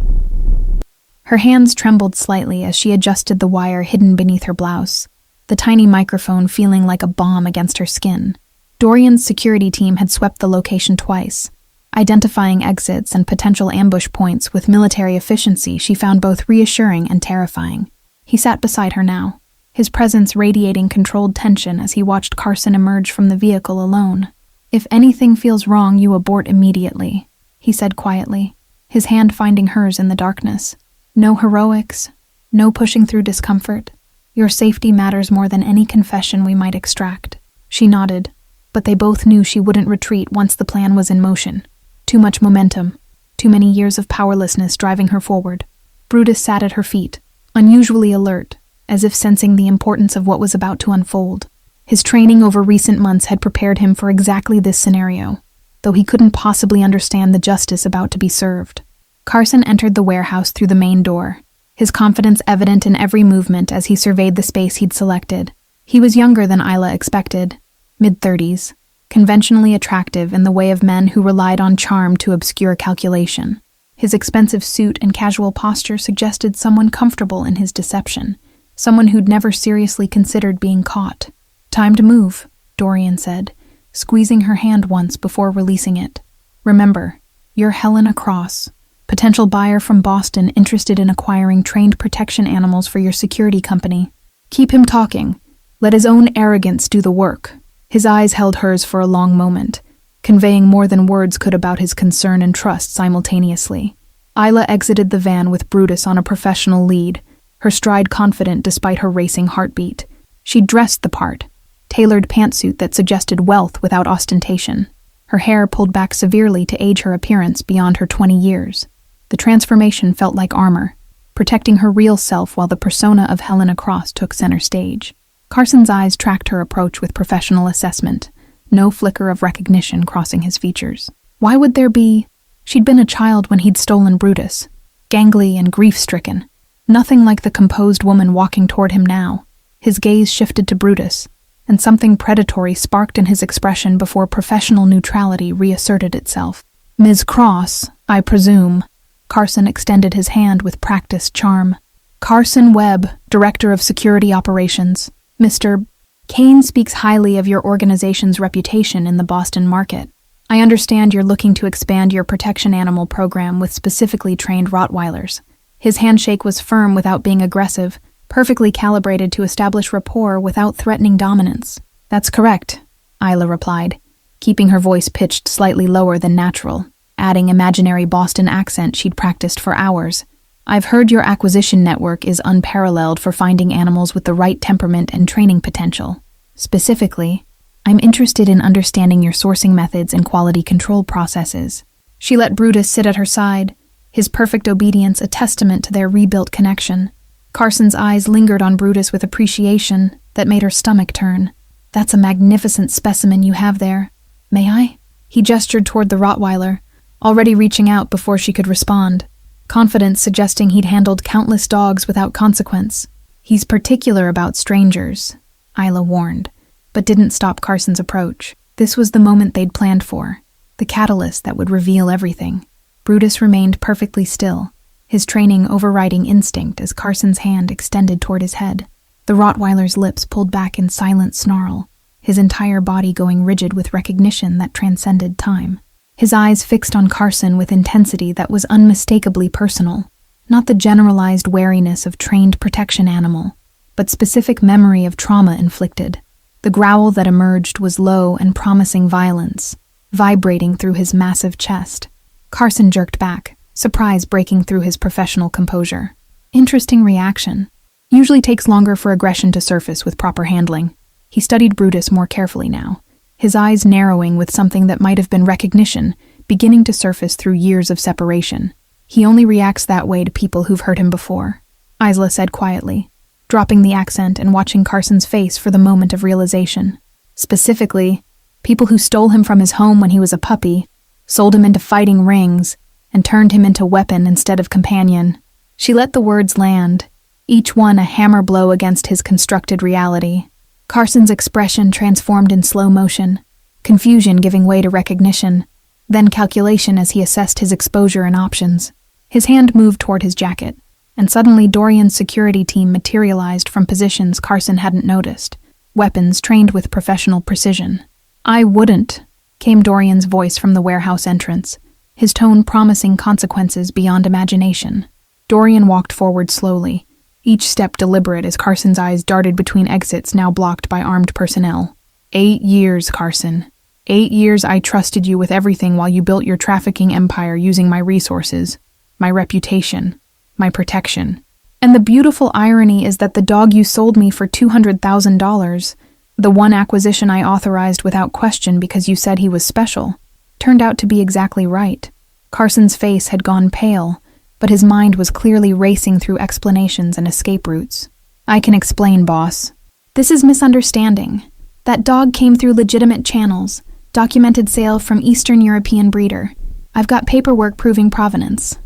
Her hands trembled slightly as she adjusted the wire hidden beneath her blouse, the tiny microphone feeling like a bomb against her skin. Dorian's security team had swept the location twice, identifying exits and potential ambush points with military efficiency she found both reassuring and terrifying. He sat beside her now, his presence radiating controlled tension as he watched Carson emerge from the vehicle alone. "If anything feels wrong, you abort immediately," he said quietly, his hand finding hers in the darkness. "No heroics, no pushing through discomfort. Your safety matters more than any confession we might extract." She nodded, but they both knew she wouldn't retreat once the plan was in motion. Too much momentum, too many years of powerlessness driving her forward. Brutus sat at her feet, unusually alert, as if sensing the importance of what was about to unfold. His training over recent months had prepared him for exactly this scenario, though he couldn't possibly understand the justice about to be served. Carson entered the warehouse through the main door, his confidence evident in every movement as he surveyed the space he'd selected. He was younger than Isla expected, mid-30s, conventionally attractive in the way of men who relied on charm to obscure calculation. His expensive suit and casual posture suggested someone comfortable in his deception, someone who'd never seriously considered being caught. "Time to move," Dorian said, squeezing her hand once before releasing it. "Remember, you're Helena Cross, potential buyer from Boston interested in acquiring trained protection animals for your security company. Keep him talking. Let his own arrogance do the work." His eyes held hers for a long moment, conveying more than words could about his concern and trust simultaneously. Isla exited the van with Brutus on a professional lead, her stride confident despite her racing heartbeat. She dressed the part, tailored pantsuit that suggested wealth without ostentation, her hair pulled back severely to age her appearance beyond her 20 years. The transformation felt like armor, protecting her real self while the persona of Helena Cross took center stage. Carson's eyes tracked her approach with professional assessment, no flicker of recognition crossing his features. Why would there be? She'd been a child when he'd stolen Brutus, gangly and grief-stricken. Nothing like the composed woman walking toward him now. His gaze shifted to Brutus, and something predatory sparked in his expression before professional neutrality reasserted itself. "Ms. Cross, I presume." Carson extended his hand with practiced charm. "Carson Webb, Director of Security Operations. Mr. Kane speaks highly of your organization's reputation in the Boston market. I understand you're looking to expand your protection animal program with specifically trained Rottweilers." His handshake was firm without being aggressive, perfectly calibrated to establish rapport without threatening dominance. "That's correct," Isla replied, keeping her voice pitched slightly lower than natural. adding imaginary Boston accent she'd practiced for hours. "I've heard your acquisition network is unparalleled for finding animals with the right temperament and training potential. Specifically, I'm interested in understanding your sourcing methods and quality control processes." She let Brutus sit at her side, his perfect obedience a testament to their rebuilt connection. Carson's eyes lingered on Brutus with appreciation that made her stomach turn. "That's a magnificent specimen you have there. May I?" He gestured toward the Rottweiler, already reaching out before she could respond, confidence suggesting he'd handled countless dogs without consequence. "He's particular about strangers," Isla warned, but didn't stop Carson's approach. This was the moment they'd planned for, the catalyst that would reveal everything. Brutus remained perfectly still, his training overriding instinct as Carson's hand extended toward his head. The Rottweiler's lips pulled back in silent snarl, his entire body going rigid with recognition that transcended time. His eyes fixed on Carson with intensity that was unmistakably personal, not the generalized wariness of trained protection animal, but specific memory of trauma inflicted. The growl that emerged was low and promising violence, vibrating through his massive chest. Carson jerked back, surprise breaking through his professional composure. Interesting reaction. Usually takes longer for aggression to surface with proper handling. He studied Brutus more carefully now, his eyes narrowing with something that might have been recognition, beginning to surface through years of separation. "He only reacts that way to people who've hurt him before," Isla said quietly, dropping the accent and watching Carson's face for the moment of realization. "Specifically, people who stole him from his home when he was a puppy, sold him into fighting rings, and turned him into weapon instead of companion." She let the words land, each one a hammer blow against his constructed reality. Carson's expression transformed in slow motion, confusion giving way to recognition, then calculation as he assessed his exposure and options. His hand moved toward his jacket, and suddenly Dorian's security team materialized from positions Carson hadn't noticed, weapons trained with professional precision. "I wouldn't," came Dorian's voice from the warehouse entrance, his tone promising consequences beyond imagination. Dorian walked forward slowly, each step deliberate as Carson's eyes darted between exits now blocked by armed personnel. 8 years, Carson. 8 years I trusted you with everything while you built your trafficking empire using my resources, my reputation, my protection. And the beautiful irony is that the dog you sold me for $200,000, the one acquisition I authorized without question because you said he was special, turned out to be exactly right. Carson's face had gone pale, but his mind was clearly racing through explanations and escape routes. "I can explain, boss. This is misunderstanding. That dog came through legitimate channels, documented sale from Eastern European breeder. I've got paperwork proving provenance."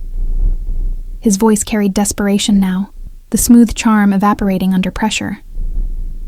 His voice carried desperation now, the smooth charm evaporating under pressure.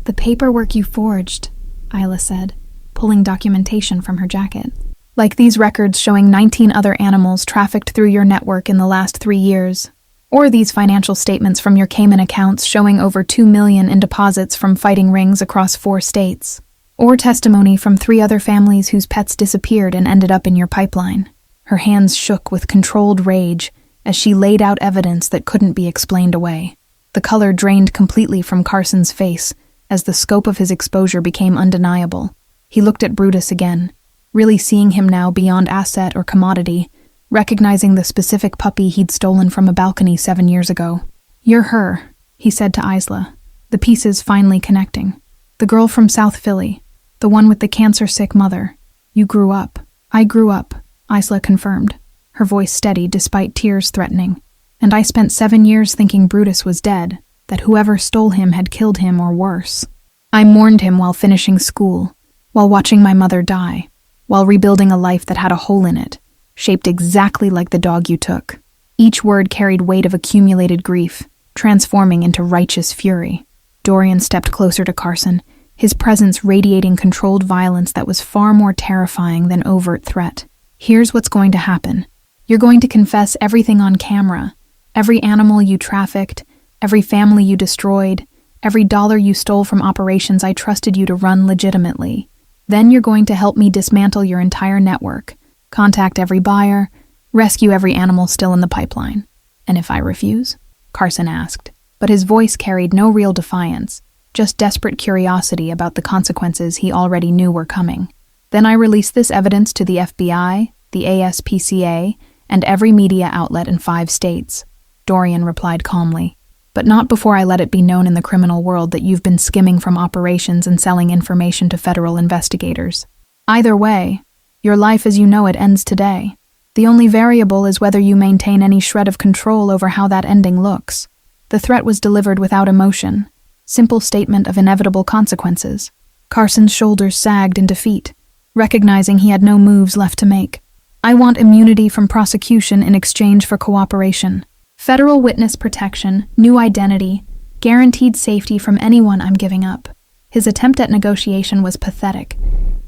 "The paperwork you forged," Isla said, pulling documentation from her jacket. "Like these records showing 19 other animals trafficked through your network in the last 3 years. Or these financial statements from your Cayman accounts showing over $2 million in deposits from fighting rings across 4 states. Or testimony from 3 other families whose pets disappeared and ended up in your pipeline." Her hands shook with controlled rage as she laid out evidence that couldn't be explained away. The color drained completely from Carson's face as the scope of his exposure became undeniable. He looked at Brutus again, really seeing him now beyond asset or commodity, recognizing the specific puppy he'd stolen from a balcony 7 years ago. "You're her," he said to Isla, the pieces finally connecting. "The girl from South Philly, the one with the cancer-sick mother. You grew up." "I grew up," Isla confirmed, her voice steady despite tears threatening. "And I spent 7 years thinking Brutus was dead, that whoever stole him had killed him or worse. I mourned him while finishing school, while watching my mother die, while rebuilding a life that had a hole in it, shaped exactly like the dog you took." Each word carried weight of accumulated grief, transforming into righteous fury. Dorian stepped closer to Carson, his presence radiating controlled violence that was far more terrifying than overt threat. "Here's what's going to happen. You're going to confess everything on camera, every animal you trafficked, every family you destroyed, every dollar you stole from operations I trusted you to run legitimately. Then you're going to help me dismantle your entire network, contact every buyer, rescue every animal still in the pipeline." "And if I refuse?" Carson asked, but his voice carried no real defiance, just desperate curiosity about the consequences he already knew were coming. "Then I release this evidence to the FBI, the ASPCA, and every media outlet in 5 states, Dorian replied calmly. But not before I let it be known in the criminal world that you've been skimming from operations and selling information to federal investigators. Either way, your life as you know it ends today. The only variable is whether you maintain any shred of control over how that ending looks. The threat was delivered without emotion. Simple statement of inevitable consequences. Carson's shoulders sagged in defeat, recognizing he had no moves left to make. I want immunity from prosecution in exchange for cooperation. Federal witness protection, new identity, guaranteed safety from anyone I'm giving up. His attempt at negotiation was pathetic,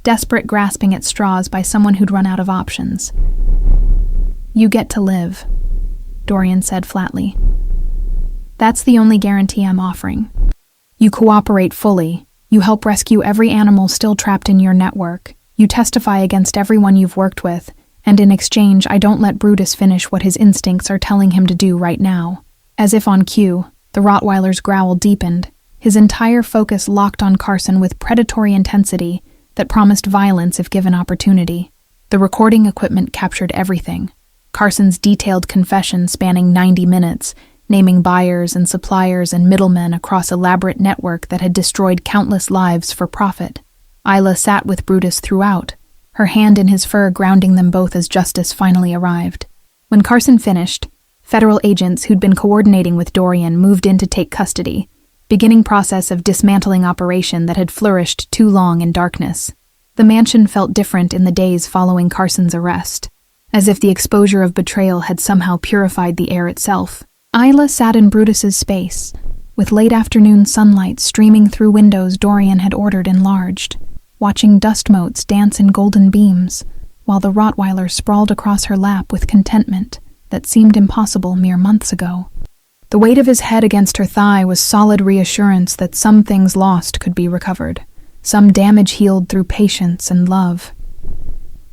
desperate grasping at straws by someone who'd run out of options. You get to live, Dorian said flatly. That's the only guarantee I'm offering. You cooperate fully. You help rescue every animal still trapped in your network. You testify against everyone you've worked with, and in exchange, I don't let Brutus finish what his instincts are telling him to do right now. As if on cue, the Rottweiler's growl deepened, his entire focus locked on Carson with predatory intensity that promised violence if given opportunity. The recording equipment captured everything. Carson's detailed confession spanning 90 minutes, naming buyers and suppliers and middlemen across elaborate network that had destroyed countless lives for profit. Isla sat with Brutus throughout, her hand in his fur grounding them both as justice finally arrived. When Carson finished, federal agents who'd been coordinating with Dorian moved in to take custody, beginning process of dismantling operation that had flourished too long in darkness. The mansion felt different in the days following Carson's arrest, as if the exposure of betrayal had somehow purified the air itself. Isla sat in Brutus's space, with late afternoon sunlight streaming through windows Dorian had ordered enlarged, watching dust motes dance in golden beams, while the Rottweiler sprawled across her lap with contentment that seemed impossible mere months ago. The weight of his head against her thigh was solid reassurance that some things lost could be recovered, some damage healed through patience and love.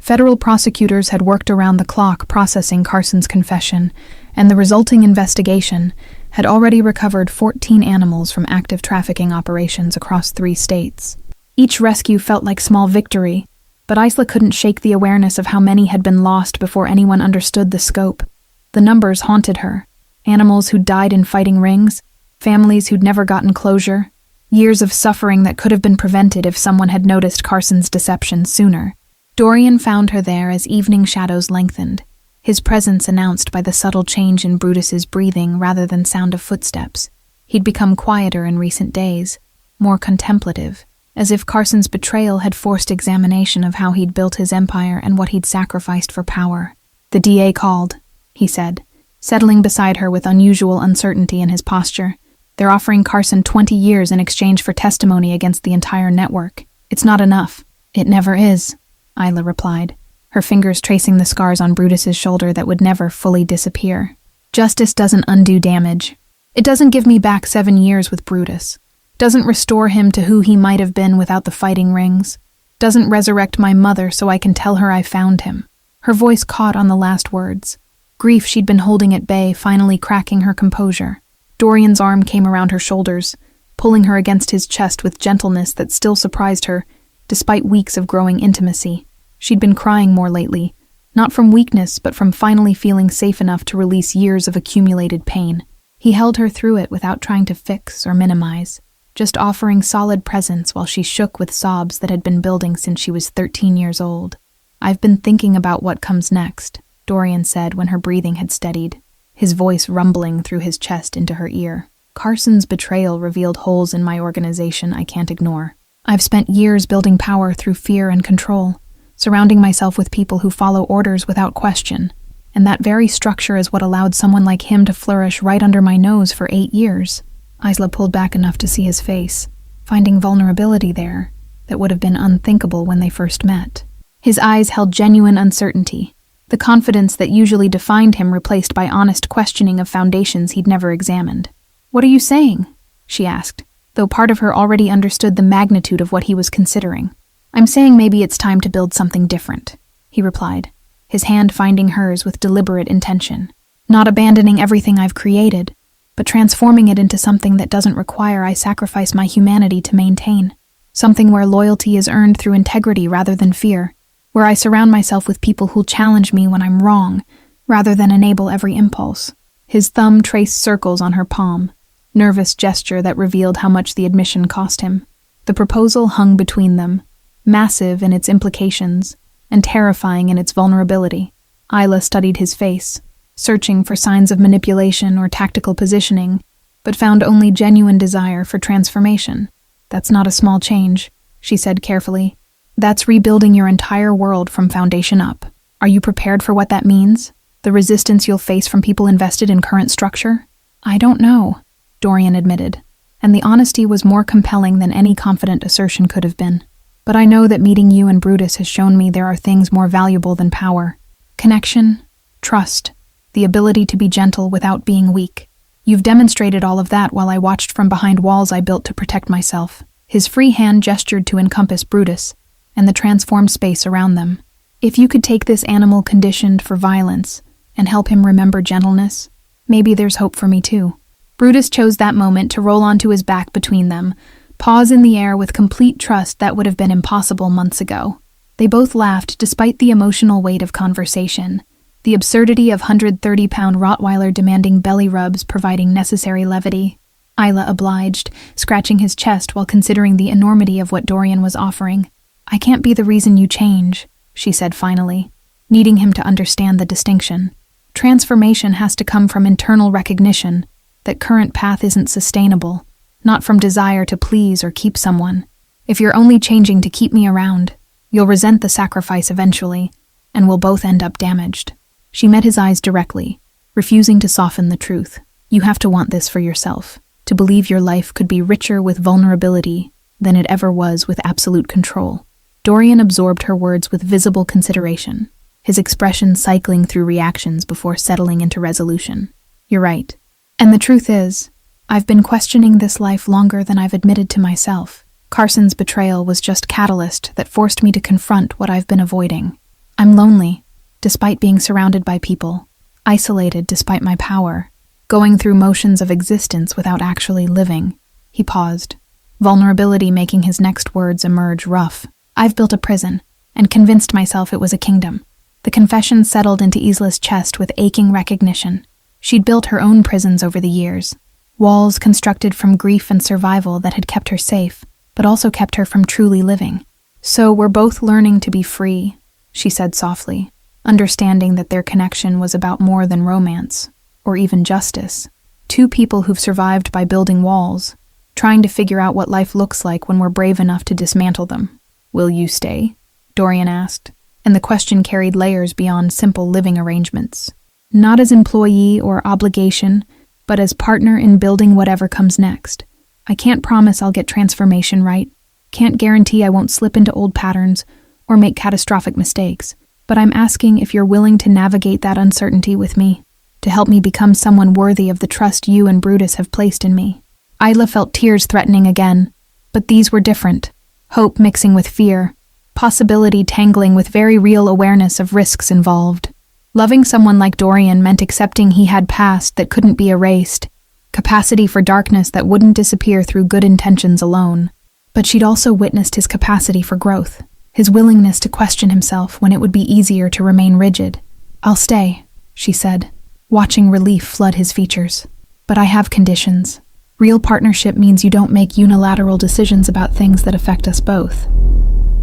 Federal prosecutors had worked around the clock processing Carson's confession, and the resulting investigation had already recovered 14 animals from active trafficking operations across 3 states. Each rescue felt like small victory, but Isla couldn't shake the awareness of how many had been lost before anyone understood the scope. The numbers haunted her. Animals who'd died in fighting rings, families who'd never gotten closure, years of suffering that could have been prevented if someone had noticed Carson's deception sooner. Dorian found her there as evening shadows lengthened, his presence announced by the subtle change in Brutus's breathing rather than sound of footsteps. He'd become quieter in recent days, more contemplative, as if Carson's betrayal had forced examination of how he'd built his empire and what he'd sacrificed for power. The DA called, he said, settling beside her with unusual uncertainty in his posture. They're offering Carson 20 years in exchange for testimony against the entire network. It's not enough. It never is, Isla replied, her fingers tracing the scars on Brutus's shoulder that would never fully disappear. Justice doesn't undo damage. It doesn't give me back 7 years with Brutus. Doesn't restore him to who he might have been without the fighting rings. Doesn't resurrect my mother so I can tell her I found him. Her voice caught on the last words. Grief she'd been holding at bay finally cracking her composure. Dorian's arm came around her shoulders, pulling her against his chest with gentleness that still surprised her, despite weeks of growing intimacy. She'd been crying more lately, not from weakness but from finally feeling safe enough to release years of accumulated pain. He held her through it without trying to fix or minimize, just offering solid presence while she shook with sobs that had been building since she was 13 years old. I've been thinking about what comes next, Dorian said when her breathing had steadied, his voice rumbling through his chest into her ear. Carson's betrayal revealed holes in my organization I can't ignore. I've spent years building power through fear and control, surrounding myself with people who follow orders without question, and that very structure is what allowed someone like him to flourish right under my nose for 8 years. Isla pulled back enough to see his face, finding vulnerability there that would have been unthinkable when they first met. His eyes held genuine uncertainty, the confidence that usually defined him replaced by honest questioning of foundations he'd never examined. "What are you saying?" she asked, though part of her already understood the magnitude of what he was considering. "I'm saying maybe it's time to build something different," he replied, his hand finding hers with deliberate intention. "Not abandoning everything I've created, but transforming it into something that doesn't require I sacrifice my humanity to maintain. Something where loyalty is earned through integrity rather than fear. where I surround myself with people who'll challenge me when I'm wrong, rather than enable every impulse. His thumb traced circles on her palm, nervous gesture that revealed how much the admission cost him. The proposal hung between them, massive in its implications and terrifying in its vulnerability. Isla studied his face, searching for signs of manipulation or tactical positioning, but found only genuine desire for transformation. "That's not a small change," she said carefully. "That's rebuilding your entire world from foundation up. Are you prepared for what that means? The resistance you'll face from people invested in current structure?" "I don't know," Dorian admitted, and the honesty was more compelling than any confident assertion could have been. "But I know that meeting you and Brutus has shown me there are things more valuable than power. Connection, trust, the ability to be gentle without being weak. You've demonstrated all of that while I watched from behind walls I built to protect myself." His free hand gestured to encompass Brutus and the transformed space around them. "If you could take this animal conditioned for violence and help him remember gentleness, maybe there's hope for me too." Brutus chose that moment to roll onto his back between them, paws in the air with complete trust that would have been impossible months ago. They both laughed despite the emotional weight of conversation, the absurdity of 130-pound Rottweiler demanding belly rubs providing necessary levity. Isla obliged, scratching his chest while considering the enormity of what Dorian was offering. "I can't be the reason you change," she said finally, needing him to understand the distinction. "Transformation has to come from internal recognition that current path isn't sustainable, not from desire to please or keep someone. If you're only changing to keep me around, you'll resent the sacrifice eventually, and we'll both end up damaged." She met his eyes directly, refusing to soften the truth. "You have to want this for yourself, to believe your life could be richer with vulnerability than it ever was with absolute control." Dorian absorbed her words with visible consideration, his expression cycling through reactions before settling into resolution. "You're right. And the truth is, I've been questioning this life longer than I've admitted to myself. Carson's betrayal was just catalyst that forced me to confront what I've been avoiding. I'm lonely, despite being surrounded by people, isolated despite my power, going through motions of existence without actually living." He paused, vulnerability making his next words emerge rough. "I've built a prison, and convinced myself it was a kingdom." The confession settled into Isla's chest with aching recognition. She'd built her own prisons over the years, walls constructed from grief and survival that had kept her safe, but also kept her from truly living. "So we're both learning to be free," she said softly, understanding that their connection was about more than romance, or even justice. Two people who've survived by building walls, trying to figure out what life looks like when we're brave enough to dismantle them. "Will you stay?" Dorian asked, and the question carried layers beyond simple living arrangements. "Not as employee or obligation, but as partner in building whatever comes next. I can't promise I'll get transformation right, can't guarantee I won't slip into old patterns or make catastrophic mistakes, but I'm asking if you're willing to navigate that uncertainty with me, to help me become someone worthy of the trust you and Brutus have placed in me." Isla felt tears threatening again, but these were different. Hope mixing with fear, possibility tangling with very real awareness of risks involved. Loving someone like Dorian meant accepting he had past that couldn't be erased, capacity for darkness that wouldn't disappear through good intentions alone. But she'd also witnessed his capacity for growth, his willingness to question himself when it would be easier to remain rigid. "I'll stay," she said, watching relief flood his features. "But I have conditions. Real partnership means you don't make unilateral decisions about things that affect us both.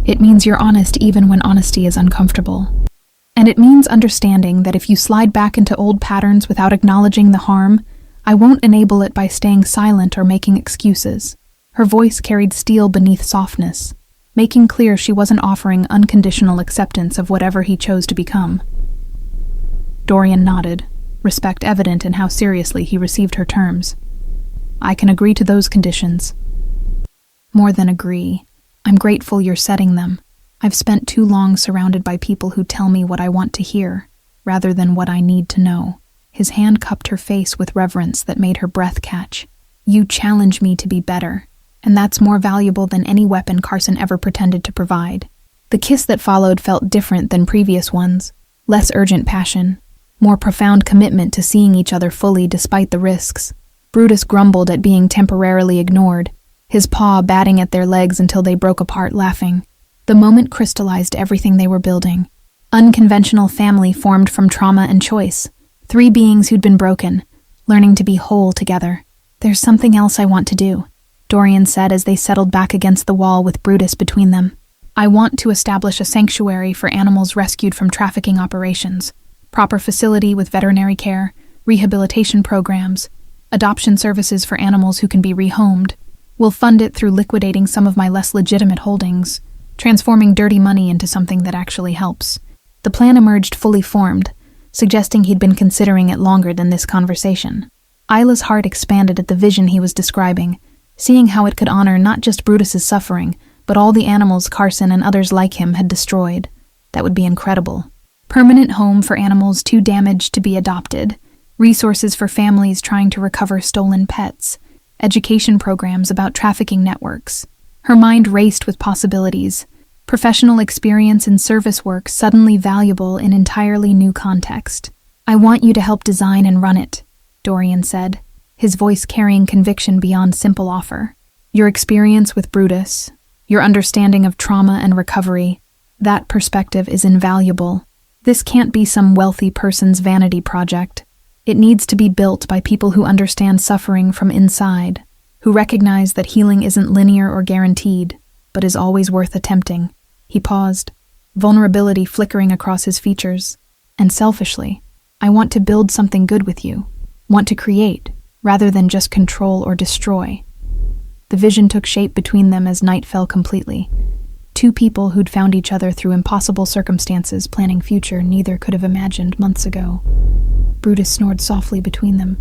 It means you're honest even when honesty is uncomfortable. And it means understanding that if you slide back into old patterns without acknowledging the harm, I won't enable it by staying silent or making excuses." Her voice carried steel beneath softness, making clear she wasn't offering unconditional acceptance of whatever he chose to become. Dorian nodded, respect evident in how seriously he received her terms. "I can agree to those conditions." "More than agree. I'm grateful you're setting them. I've spent too long surrounded by people who tell me what I want to hear, rather than what I need to know." His hand cupped her face with reverence that made her breath catch. "You challenge me to be better, and that's more valuable than any weapon Carson ever pretended to provide." The kiss that followed felt different than previous ones, less urgent passion, more profound commitment to seeing each other fully despite the risks. Brutus grumbled at being temporarily ignored, his paw batting at their legs until they broke apart laughing. The moment crystallized everything they were building. Unconventional family formed from trauma and choice. 3 beings who'd been broken, learning to be whole together. "There's something else I want to do," Dorian said as they settled back against the wall with Brutus between them. "I want to establish a sanctuary for animals rescued from trafficking operations. Proper facility with veterinary care, rehabilitation programs, adoption services for animals who can be rehomed. We'll fund it through liquidating some of my less legitimate holdings, transforming dirty money into something that actually helps." The plan emerged fully formed, suggesting he'd been considering it longer than this conversation. Isla's heart expanded at the vision he was describing, seeing how it could honor not just Brutus's suffering, but all the animals Carson and others like him had destroyed. That would be incredible. Permanent home for animals too damaged to be adopted, resources for families trying to recover stolen pets, education programs about trafficking networks. Her mind raced with possibilities, professional experience in service work suddenly valuable in entirely new context. "I want you to help design and run it," Dorian said, his voice carrying conviction beyond simple offer. "Your experience with Brutus, your understanding of trauma and recovery, that perspective is invaluable. This can't be some wealthy person's vanity project. It needs to be built by people who understand suffering from inside, who recognize that healing isn't linear or guaranteed, but is always worth attempting." He paused, vulnerability flickering across his features. "And selfishly, I want to build something good with you, want to create, rather than just control or destroy." The vision took shape between them as night fell completely. 2 people who'd found each other through impossible circumstances, planning future neither could have imagined months ago. Brutus snored softly between them,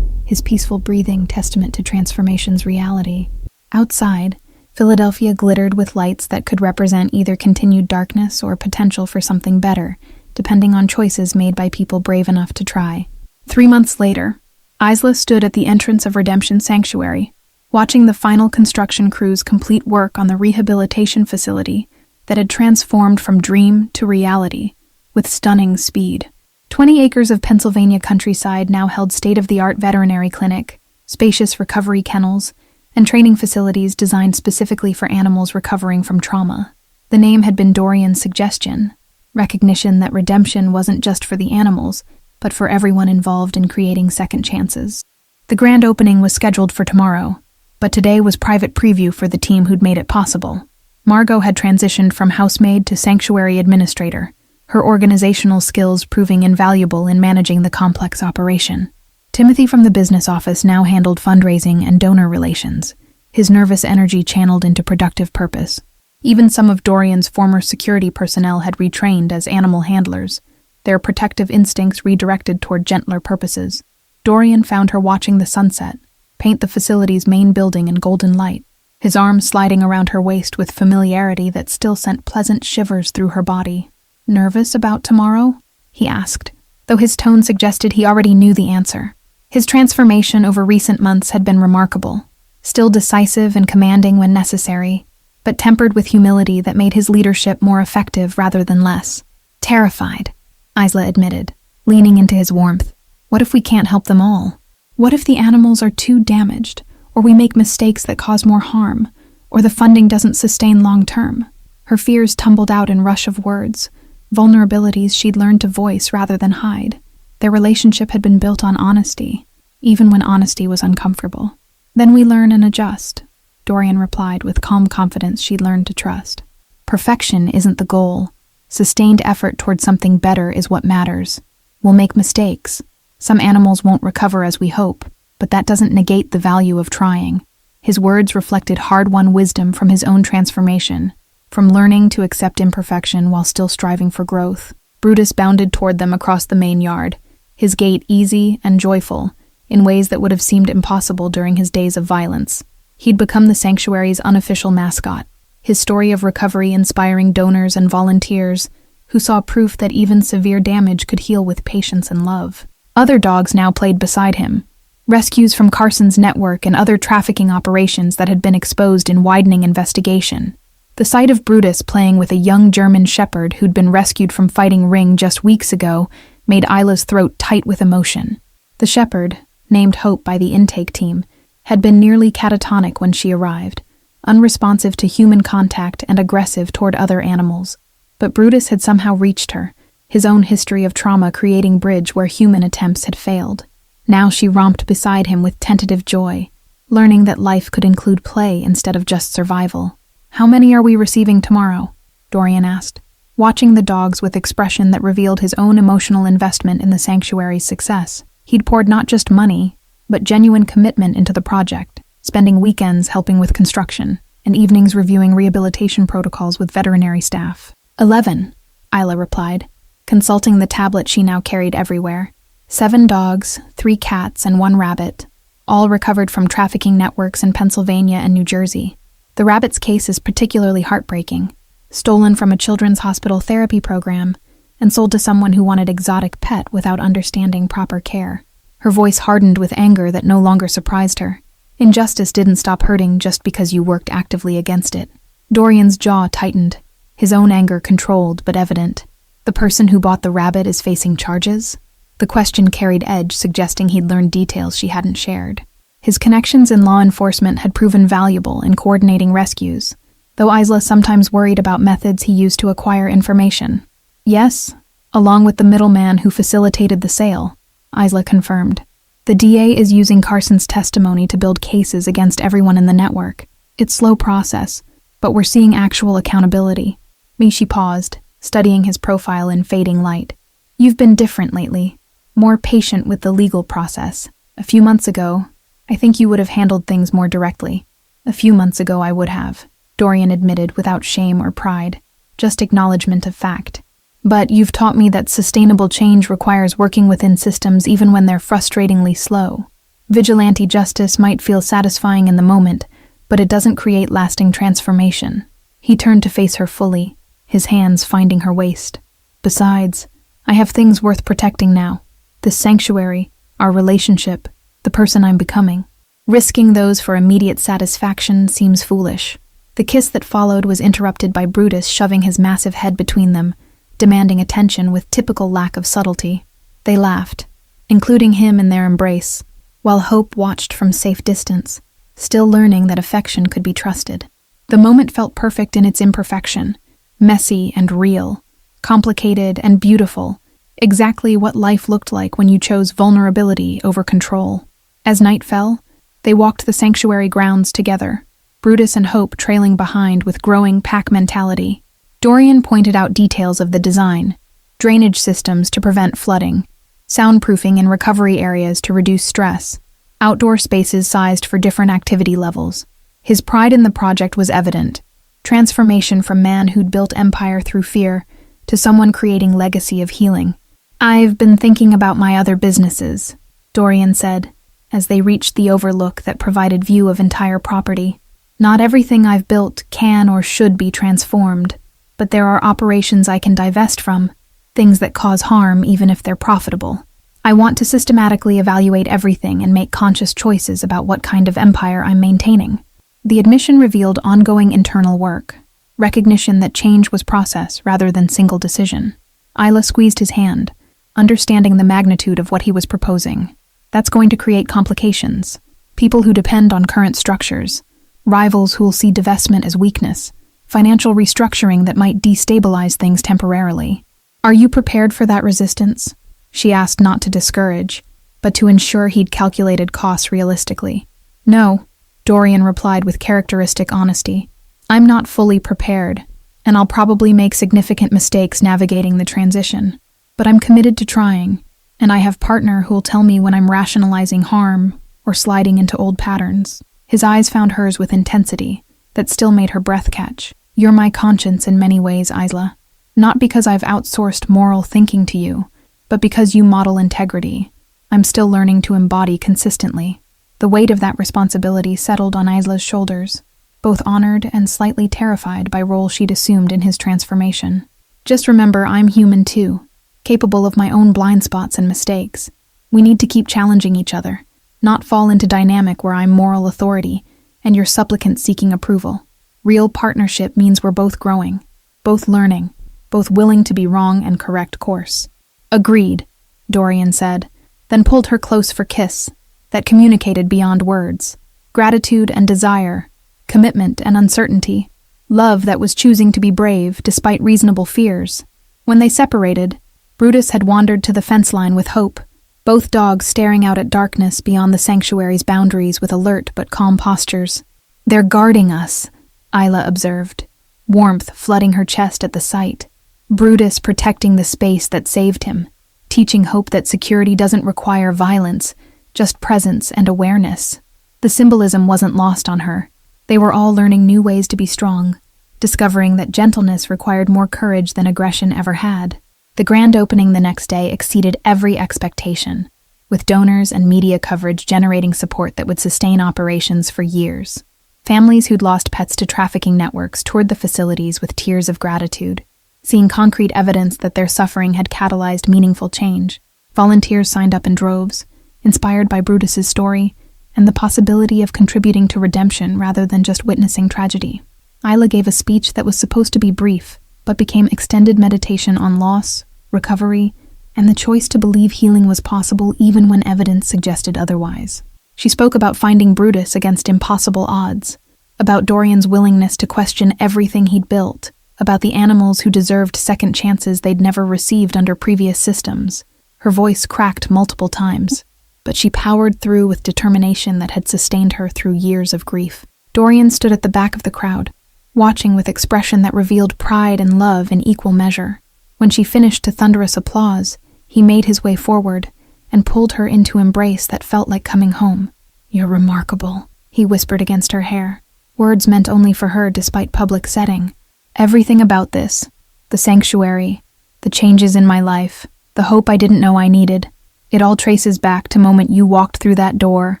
his peaceful breathing testament to transformation's reality. Outside, Philadelphia glittered with lights that could represent either continued darkness or potential for something better, depending on choices made by people brave enough to try. 3 months later, Isla stood at the entrance of Redemption Sanctuary, watching the final construction crews complete work on the rehabilitation facility that had transformed from dream to reality with stunning speed. 20 acres of Pennsylvania countryside now held state-of-the-art veterinary clinic, spacious recovery kennels, and training facilities designed specifically for animals recovering from trauma. The name had been Dorian's suggestion, recognition that redemption wasn't just for the animals, but for everyone involved in creating second chances. The grand opening was scheduled for tomorrow, but today was private preview for the team who'd made it possible. Margot had transitioned from housemaid to sanctuary administrator, her organizational skills proving invaluable in managing the complex operation. Timothy from the business office now handled fundraising and donor relations, his nervous energy channeled into productive purpose. Even some of Dorian's former security personnel had retrained as animal handlers, their protective instincts redirected toward gentler purposes. Dorian found her watching the sunset, paint the facility's main building in golden light, his arms sliding around her waist with familiarity that still sent pleasant shivers through her body. "Nervous about tomorrow?" he asked, though his tone suggested he already knew the answer. His transformation over recent months had been remarkable, still decisive and commanding when necessary, but tempered with humility that made his leadership more effective rather than less. "Terrified," Isla admitted, leaning into his warmth. "What if we can't help them all? What if the animals are too damaged, or we make mistakes that cause more harm, or the funding doesn't sustain long-term?" Her fears tumbled out in rush of words, vulnerabilities she'd learned to voice rather than hide. Their relationship had been built on honesty, even when honesty was uncomfortable. "Then we learn and adjust," Dorian replied with calm confidence she'd learned to trust. "Perfection isn't the goal. Sustained effort toward something better is what matters. We'll make mistakes. Some animals won't recover as we hope, but that doesn't negate the value of trying." His words reflected hard-won wisdom from his own transformation, from learning to accept imperfection while still striving for growth. Brutus bounded toward them across the main yard, his gait easy and joyful, in ways that would have seemed impossible during his days of violence. He'd become the sanctuary's unofficial mascot, his story of recovery inspiring donors and volunteers who saw proof that even severe damage could heal with patience and love. Other dogs now played beside him, rescues from Carson's network and other trafficking operations that had been exposed in widening investigation. The sight of Brutus playing with a young German shepherd who'd been rescued from fighting Ring just weeks ago made Isla's throat tight with emotion. The shepherd, named Hope by the intake team, had been nearly catatonic when she arrived, unresponsive to human contact and aggressive toward other animals. But Brutus had somehow reached her, his own history of trauma creating bridge where human attempts had failed. Now she romped beside him with tentative joy, learning that life could include play instead of just survival. "How many are we receiving tomorrow?" Dorian asked, watching the dogs with expression that revealed his own emotional investment in the sanctuary's success. He'd poured not just money, but genuine commitment into the project, spending weekends helping with construction and evenings reviewing rehabilitation protocols with veterinary staff. 11, Isla replied, consulting the tablet she now carried everywhere. 7 dogs, 3 cats, and 1 rabbit, all recovered from trafficking networks in Pennsylvania and New Jersey. The rabbit's case is particularly heartbreaking, stolen from a children's hospital therapy program and sold to someone who wanted exotic pet without understanding proper care. Her voice hardened with anger that no longer surprised her. Injustice didn't stop hurting just because you worked actively against it. Dorian's jaw tightened, his own anger controlled but evident. The person who bought the rabbit is facing charges? The question carried edge, suggesting he'd learned details she hadn't shared. His connections in law enforcement had proven valuable in coordinating rescues, though Isla sometimes worried about methods he used to acquire information. Yes, along with the middleman who facilitated the sale, Isla confirmed. The DA is using Carson's testimony to build cases against everyone in the network. It's a slow process, but we're seeing actual accountability. Mishi paused, studying his profile in fading light. You've been different lately, more patient with the legal process. A few months ago, I think you would have handled things more directly. A few months ago I would have, Dorian admitted without shame or pride, just acknowledgement of fact. But you've taught me that sustainable change requires working within systems even when they're frustratingly slow. Vigilante justice might feel satisfying in the moment, but it doesn't create lasting transformation. He turned to face her fully, his hands finding her waist. Besides, I have things worth protecting now. This sanctuary, our relationship, the person I'm becoming. Risking those for immediate satisfaction seems foolish. The kiss that followed was interrupted by Brutus shoving his massive head between them, demanding attention with typical lack of subtlety. They laughed, including him in their embrace, while Hope watched from safe distance, still learning that affection could be trusted. The moment felt perfect in its imperfection, messy and real, complicated and beautiful, exactly what life looked like when you chose vulnerability over control. As night fell, they walked the sanctuary grounds together, Brutus and Hope trailing behind with growing pack mentality. Dorian pointed out details of the design, drainage systems to prevent flooding, soundproofing in recovery areas to reduce stress, outdoor spaces sized for different activity levels. His pride in the project was evident, transformation from man who'd built empire through fear to someone creating legacy of healing. I've been thinking about my other businesses, Dorian said, as they reached the overlook that provided view of entire property. Not everything I've built can or should be transformed, but there are operations I can divest from, things that cause harm even if they're profitable. I want to systematically evaluate everything and make conscious choices about what kind of empire I'm maintaining. The admission revealed ongoing internal work, recognition that change was process rather than single decision. Isla squeezed his hand, understanding the magnitude of what he was proposing. That's going to create complications. People who depend on current structures, rivals who'll see divestment as weakness, financial restructuring that might destabilize things temporarily. Are you prepared for that resistance? She asked, not to discourage, but to ensure he'd calculated costs realistically. No, Dorian replied with characteristic honesty. I'm not fully prepared, and I'll probably make significant mistakes navigating the transition. But I'm committed to trying, and I have a partner who'll tell me when I'm rationalizing harm or sliding into old patterns. His eyes found hers with intensity that still made her breath catch. You're my conscience in many ways, Isla. Not because I've outsourced moral thinking to you, but because you model integrity. I'm still learning to embody consistently. The weight of that responsibility settled on Isla's shoulders, both honored and slightly terrified by role she'd assumed in his transformation. Just remember, I'm human too, capable of my own blind spots and mistakes. We need to keep challenging each other, not fall into dynamic where I'm moral authority and you're supplicant seeking approval. Real partnership means we're both growing, both learning, both willing to be wrong and correct course. Agreed, Dorian said, then pulled her close for kiss that communicated beyond words. Gratitude and desire, commitment and uncertainty, love that was choosing to be brave despite reasonable fears. When they separated, Brutus had wandered to the fence line with Hope, both dogs staring out at darkness beyond the sanctuary's boundaries with alert but calm postures. "They're guarding us," Isla observed, warmth flooding her chest at the sight. Brutus protecting the space that saved him, teaching Hope that security doesn't require violence, just presence and awareness. The symbolism wasn't lost on her. They were all learning new ways to be strong, discovering that gentleness required more courage than aggression ever had. The grand opening the next day exceeded every expectation, with donors and media coverage generating support that would sustain operations for years. Families who'd lost pets to trafficking networks toured the facilities with tears of gratitude, seeing concrete evidence that their suffering had catalyzed meaningful change. Volunteers signed up in droves, inspired by Brutus's story and the possibility of contributing to redemption rather than just witnessing tragedy. Isla gave a speech that was supposed to be brief, but became extended meditation on loss, recovery, and the choice to believe healing was possible even when evidence suggested otherwise. She spoke about finding Brutus against impossible odds, about Dorian's willingness to question everything he'd built, about the animals who deserved second chances they'd never received under previous systems. Her voice cracked multiple times, but she powered through with determination that had sustained her through years of grief. Dorian stood at the back of the crowd, watching with expression that revealed pride and love in equal measure. When she finished to thunderous applause, he made his way forward and pulled her into embrace that felt like coming home. "You're remarkable," he whispered against her hair, words meant only for her despite public setting. "Everything about this, the sanctuary, the changes in my life, the hope I didn't know I needed, it all traces back to the moment you walked through that door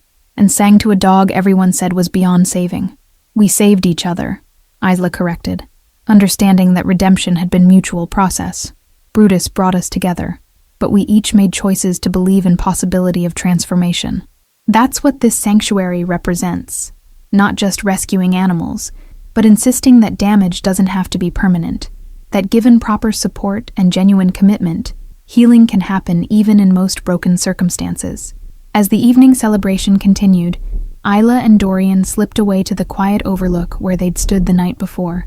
and sang to a dog everyone said was beyond saving. We saved each other," Isla corrected, understanding that redemption had been a mutual process. Brutus brought us together, but we each made choices to believe in possibility of transformation. That's what this sanctuary represents, not just rescuing animals, but insisting that damage doesn't have to be permanent, that given proper support and genuine commitment, healing can happen even in most broken circumstances. As the evening celebration continued, Isla and Dorian slipped away to the quiet overlook where they'd stood the night before.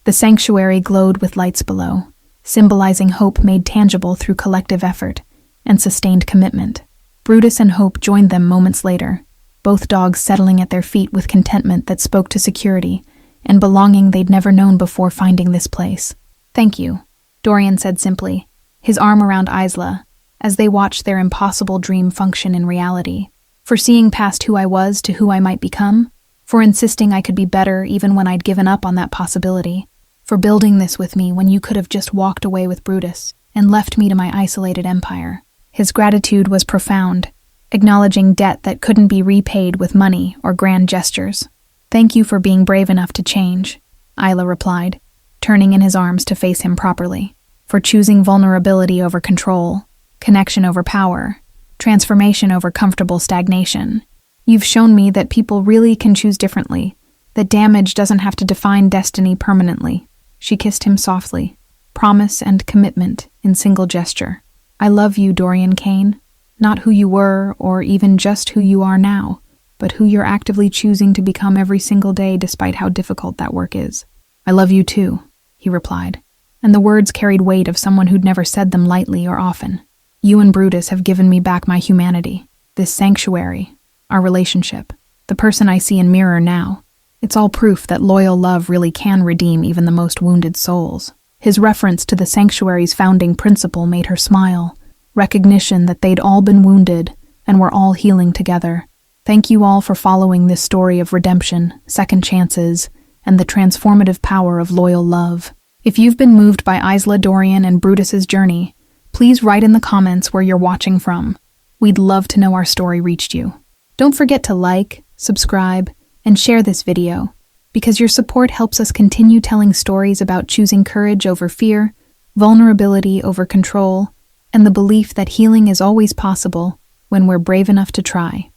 The sanctuary glowed with lights below, symbolizing hope made tangible through collective effort and sustained commitment. Brutus and Hope joined them moments later, both dogs settling at their feet with contentment that spoke to security and belonging they'd never known before finding this place. "Thank you," Dorian said simply, his arm around Isla, as they watched their impossible dream function in reality. "For seeing past who I was to who I might become, for insisting I could be better even when I'd given up on that possibility, for building this with me when you could have just walked away with Brutus and left me to my isolated empire." His gratitude was profound, acknowledging debt that couldn't be repaid with money or grand gestures. "Thank you for being brave enough to change," Isla replied, turning in his arms to face him properly. "For choosing vulnerability over control, connection over power, transformation over comfortable stagnation. You've shown me that people really can choose differently, that damage doesn't have to define destiny permanently." She kissed him softly, promise and commitment in single gesture. "I love you, Dorian Kane, not who you were or even just who you are now, but who you're actively choosing to become every single day despite how difficult that work is." "I love you too," he replied, and the words carried weight of someone who'd never said them lightly or often. "You and Brutus have given me back my humanity, this sanctuary, our relationship, the person I see and mirror now. It's all proof that loyal love really can redeem even the most wounded souls." His reference to the sanctuary's founding principle made her smile, recognition that they'd all been wounded and were all healing together. "Thank you all for following this story of redemption, second chances, and the transformative power of loyal love. If you've been moved by Isla, Dorian, and Brutus's journey, please write in the comments where you're watching from. We'd love to know our story reached you. Don't forget to like, subscribe, and share this video, because your support helps us continue telling stories about choosing courage over fear, vulnerability over control, and the belief that healing is always possible when we're brave enough to try.